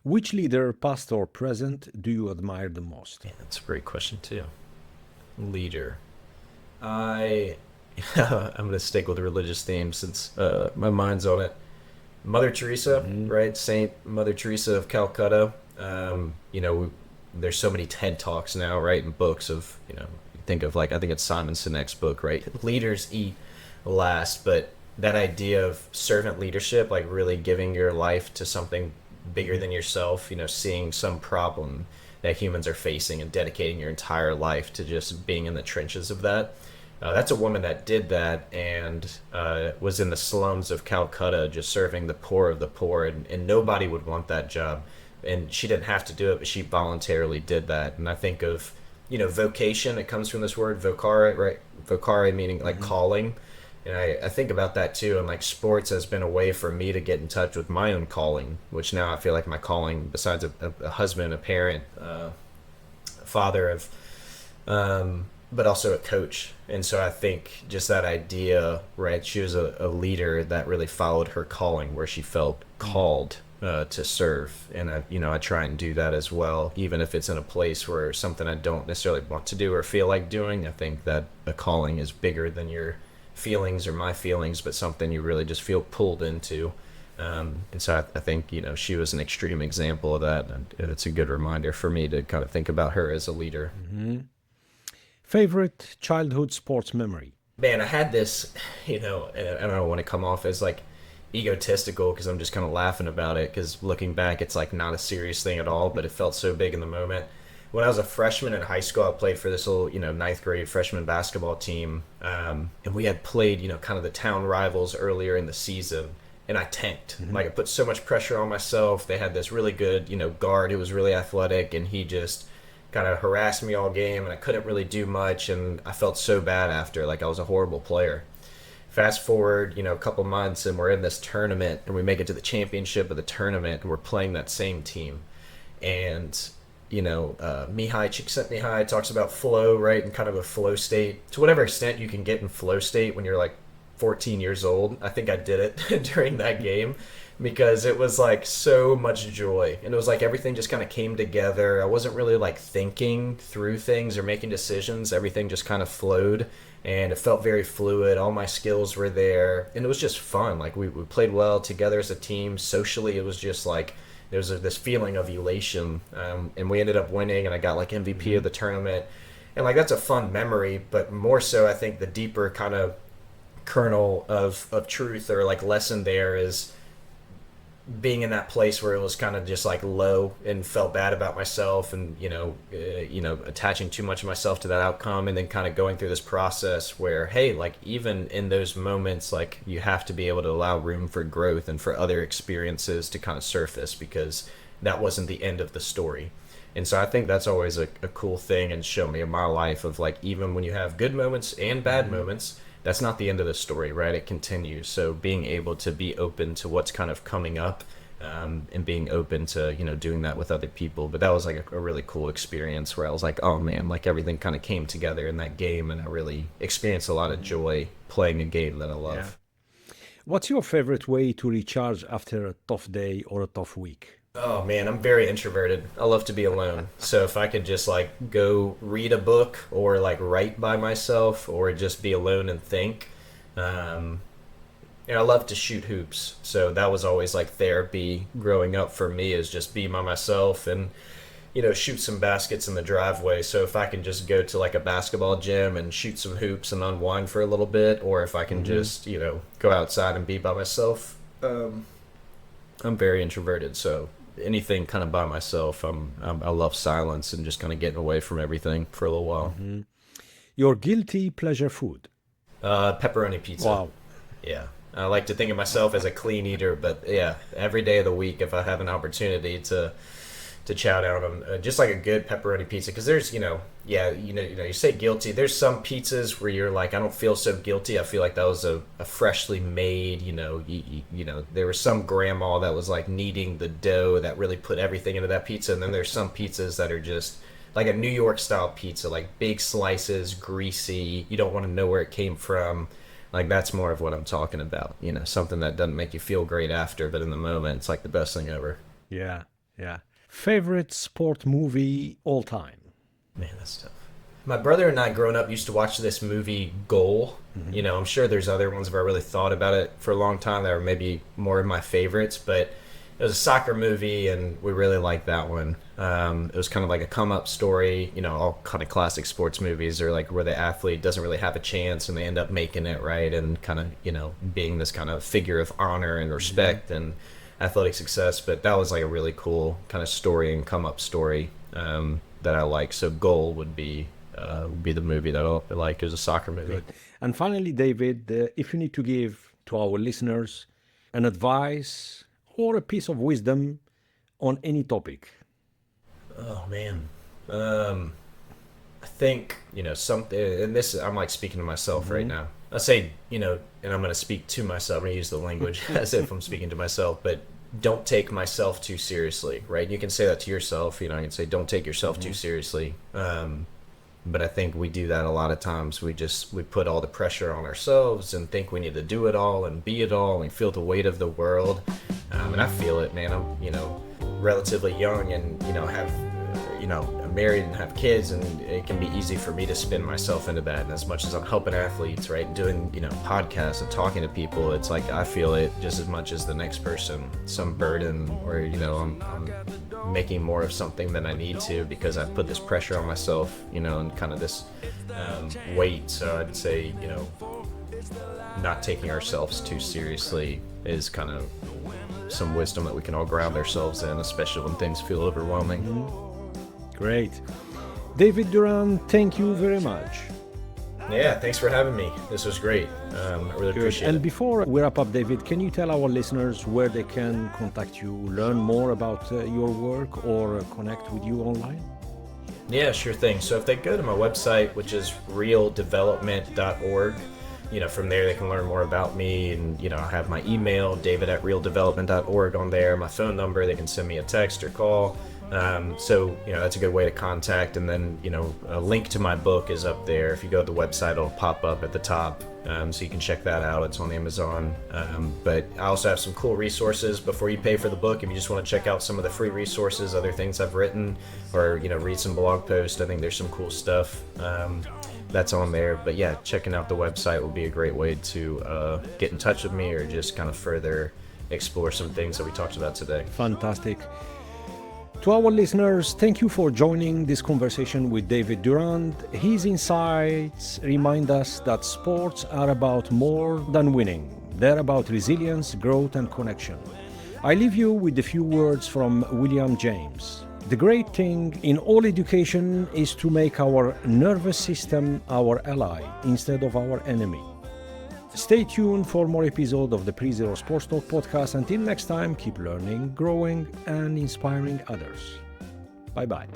Which leader, past or present, do you admire the most? Yeah, that's a great question too. Leader. I I'm gonna stick with the religious theme since my mind's on it. Mother Teresa, Hmm. right? Saint Mother Teresa of Calcutta. There's so many TED Talks now, right? And books of, think of like, I think it's Simon Sinek's book, right? Leaders eat last, but that idea of servant leadership, like really giving your life to something bigger than yourself, seeing some problem that humans are facing and dedicating your entire life to just being in the trenches of that. That's a woman that did that and was in the slums of Calcutta just serving the poor of the poor, and nobody would want that job. And she didn't have to do it, but she voluntarily did that. And I think of, vocation. It comes from this word vocare, right? Vocare meaning like Hmm. calling. And I think about that too. And like sports has been a way for me to get in touch with my own calling, which now I feel like my calling, besides a husband, a parent, father of, but also a coach. And so I think just that idea, right? She was a leader that really followed her calling, where she felt called to serve. And I try and do that as well, even if it's in a place where something I don't necessarily want to do or feel like doing. I think that a calling is bigger than your feelings or my feelings, but something you really just feel pulled into. And so I think, she was an extreme example of that. And it's a good reminder for me to kind of think about her as a leader. Hmm. Favorite childhood sports memory? Man, I had this, and I don't want to come off as like egotistical because I'm just kind of laughing about it because looking back, it's like not a serious thing at all, but it felt so big in the moment. When I was a freshman in high school, I played for this little, ninth grade freshman basketball team. And we had played, kind of the town rivals earlier in the season. And I tanked. Hmm. Like, I put so much pressure on myself. They had this really good, guard who was really athletic, and he just kind of harassed me all game, and I couldn't really do much. And I felt so bad after. Like, I was a horrible player. Fast forward, a couple months, and we're in this tournament, and we make it to the championship of the tournament, and we're playing that same team. And Mihai Csikszentmihalyi talks about flow, right, and kind of a flow state. To whatever extent you can get in flow state when you're like 14 years old, I think I did it during that game because it was like so much joy, and it was like everything just kind of came together. I wasn't really like thinking through things or making decisions. Everything just kind of flowed, and it felt very fluid. All my skills were there, and it was just fun. Like we played well together as a team. Socially, it was just like there was this feeling of elation, and we ended up winning, and I got like MVP Hmm. of the tournament, and like that's a fun memory. But more so, I think the deeper kind of kernel of truth or like lesson there is being in that place where it was kind of just like low and felt bad about myself, and attaching too much of myself to that outcome, and then kind of going through this process where, hey, like even in those moments, like you have to be able to allow room for growth and for other experiences to kind of surface, because that wasn't the end of the story. And so I think that's always a cool thing and show me in my life of like, even when you have good moments and bad Hmm. moments, that's not the end of the story, right? It continues. So being able to be open to what's kind of coming up, and being open to, doing that with other people. But that was like a really cool experience where I was like, oh man, like everything kind of came together in that game, and I really experienced a lot of joy playing a game that I Yeah. love. What's your favorite way to recharge after a tough day or a tough week? Oh man, I'm very introverted. I love to be alone. So if I could just like go read a book or like write by myself or just be alone and think. Um, I love to shoot hoops. So that was always like therapy growing up for me, is just be by myself and shoot some baskets in the driveway. So if I can just go to like a basketball gym and shoot some hoops and unwind for a little bit, or if I can Hmm. just, go outside and be by myself, I'm very introverted, so anything kind of by myself. I love silence and just kind of getting away from everything for a little while. Hmm. Your guilty pleasure food? Pepperoni pizza. Wow. Yeah, I like to think of myself as a clean eater, but yeah, every day of the week, if I have an opportunity to chow down on just like a good pepperoni pizza, because there's yeah, you say guilty, there's some pizzas where you're like, I don't feel so guilty. I feel like that was a freshly made, there was some grandma that was like kneading the dough that really put everything into that pizza, and then there's some pizzas that are just like a New York style pizza, like big slices, greasy, you don't want to know where it came from. Like that's more of what I'm talking about, something that doesn't make you feel great after, but in the moment it's like the best thing ever. Yeah. Yeah. Favorite sport movie all time? Man, that's tough. My brother and I, growing up, used to watch this movie Goal. You know, I'm sure there's other ones if I really thought about it for a long time that are maybe more of my favorites, but it was a soccer movie and we really liked that one. It was kind of like a come up story, you know, all kind of classic sports movies are like where the athlete doesn't really have a chance and they end up making it, right? And kind of, you know, being this kind of figure of honor and respect and athletic success. But that was like a really cool kind of story and come up story that I like. So Goal would be the movie that I like. It was a soccer movie. Good. And finally, David, if you need to give to our listeners an advice or a piece of wisdom on any topic. Oh man, I think, you know, something, and this I'm like speaking to myself right now. I say, you know, and I'm going to speak to myself. I'm going to use the language as if I'm speaking to myself, but don't take myself too seriously, right? You can say that to yourself, you know, you can say don't take yourself too seriously. But I think we do that a lot of times. We put all the pressure on ourselves and think we need to do it all and be it all and feel the weight of the world. And I feel it, man. I'm, you know, relatively young and, you know, I'm married and have kids, and it can be easy for me to spin myself into that. And as much as I'm helping athletes, right, doing, you know, podcasts and talking to people, it's like I feel it just as much as the next person, some burden, or, you know, I'm making more of something than I need to because I've put this pressure on myself, you know, and kind of this weight. So I'd say, you know, not taking ourselves too seriously is kind of some wisdom that we can all ground ourselves in, especially when things feel overwhelming. Great. David Durand, thank you very much. Yeah, thanks for having me. This was great. I really appreciate it. And before we wrap up, David, can you tell our listeners where they can contact you, learn more about your work, or connect with you online? Yeah, sure thing. So if they go to my website, which is realdevelopment.org, you know, from there they can learn more about me, and, you know, I have my email, david@realdevelopment.org on there, my phone number, they can send me a text or call. So, you know, that's a good way to contact. And then, you know, a link to my book is up there. If you go to the website, it'll pop up at the top. So you can check that out. It's on Amazon. But I also have some cool resources before you pay for the book. If you just want to check out some of the free resources, other things I've written, or, you know, read some blog posts, I think there's some cool stuff that's on there. But yeah, checking out the website will be a great way to get in touch with me or just kind of further explore some things that we talked about today. Fantastic. To our listeners, thank you for joining this conversation with David Durand. His insights remind us that sports are about more than winning. They're about resilience, growth, and connection. I leave you with a few words from William James. The great thing in all education is to make our nervous system our ally instead of our enemy. Stay tuned for more episodes of the Pre-Zero Sports Talk podcast. Until next time, keep learning, growing, and inspiring others. Bye-bye.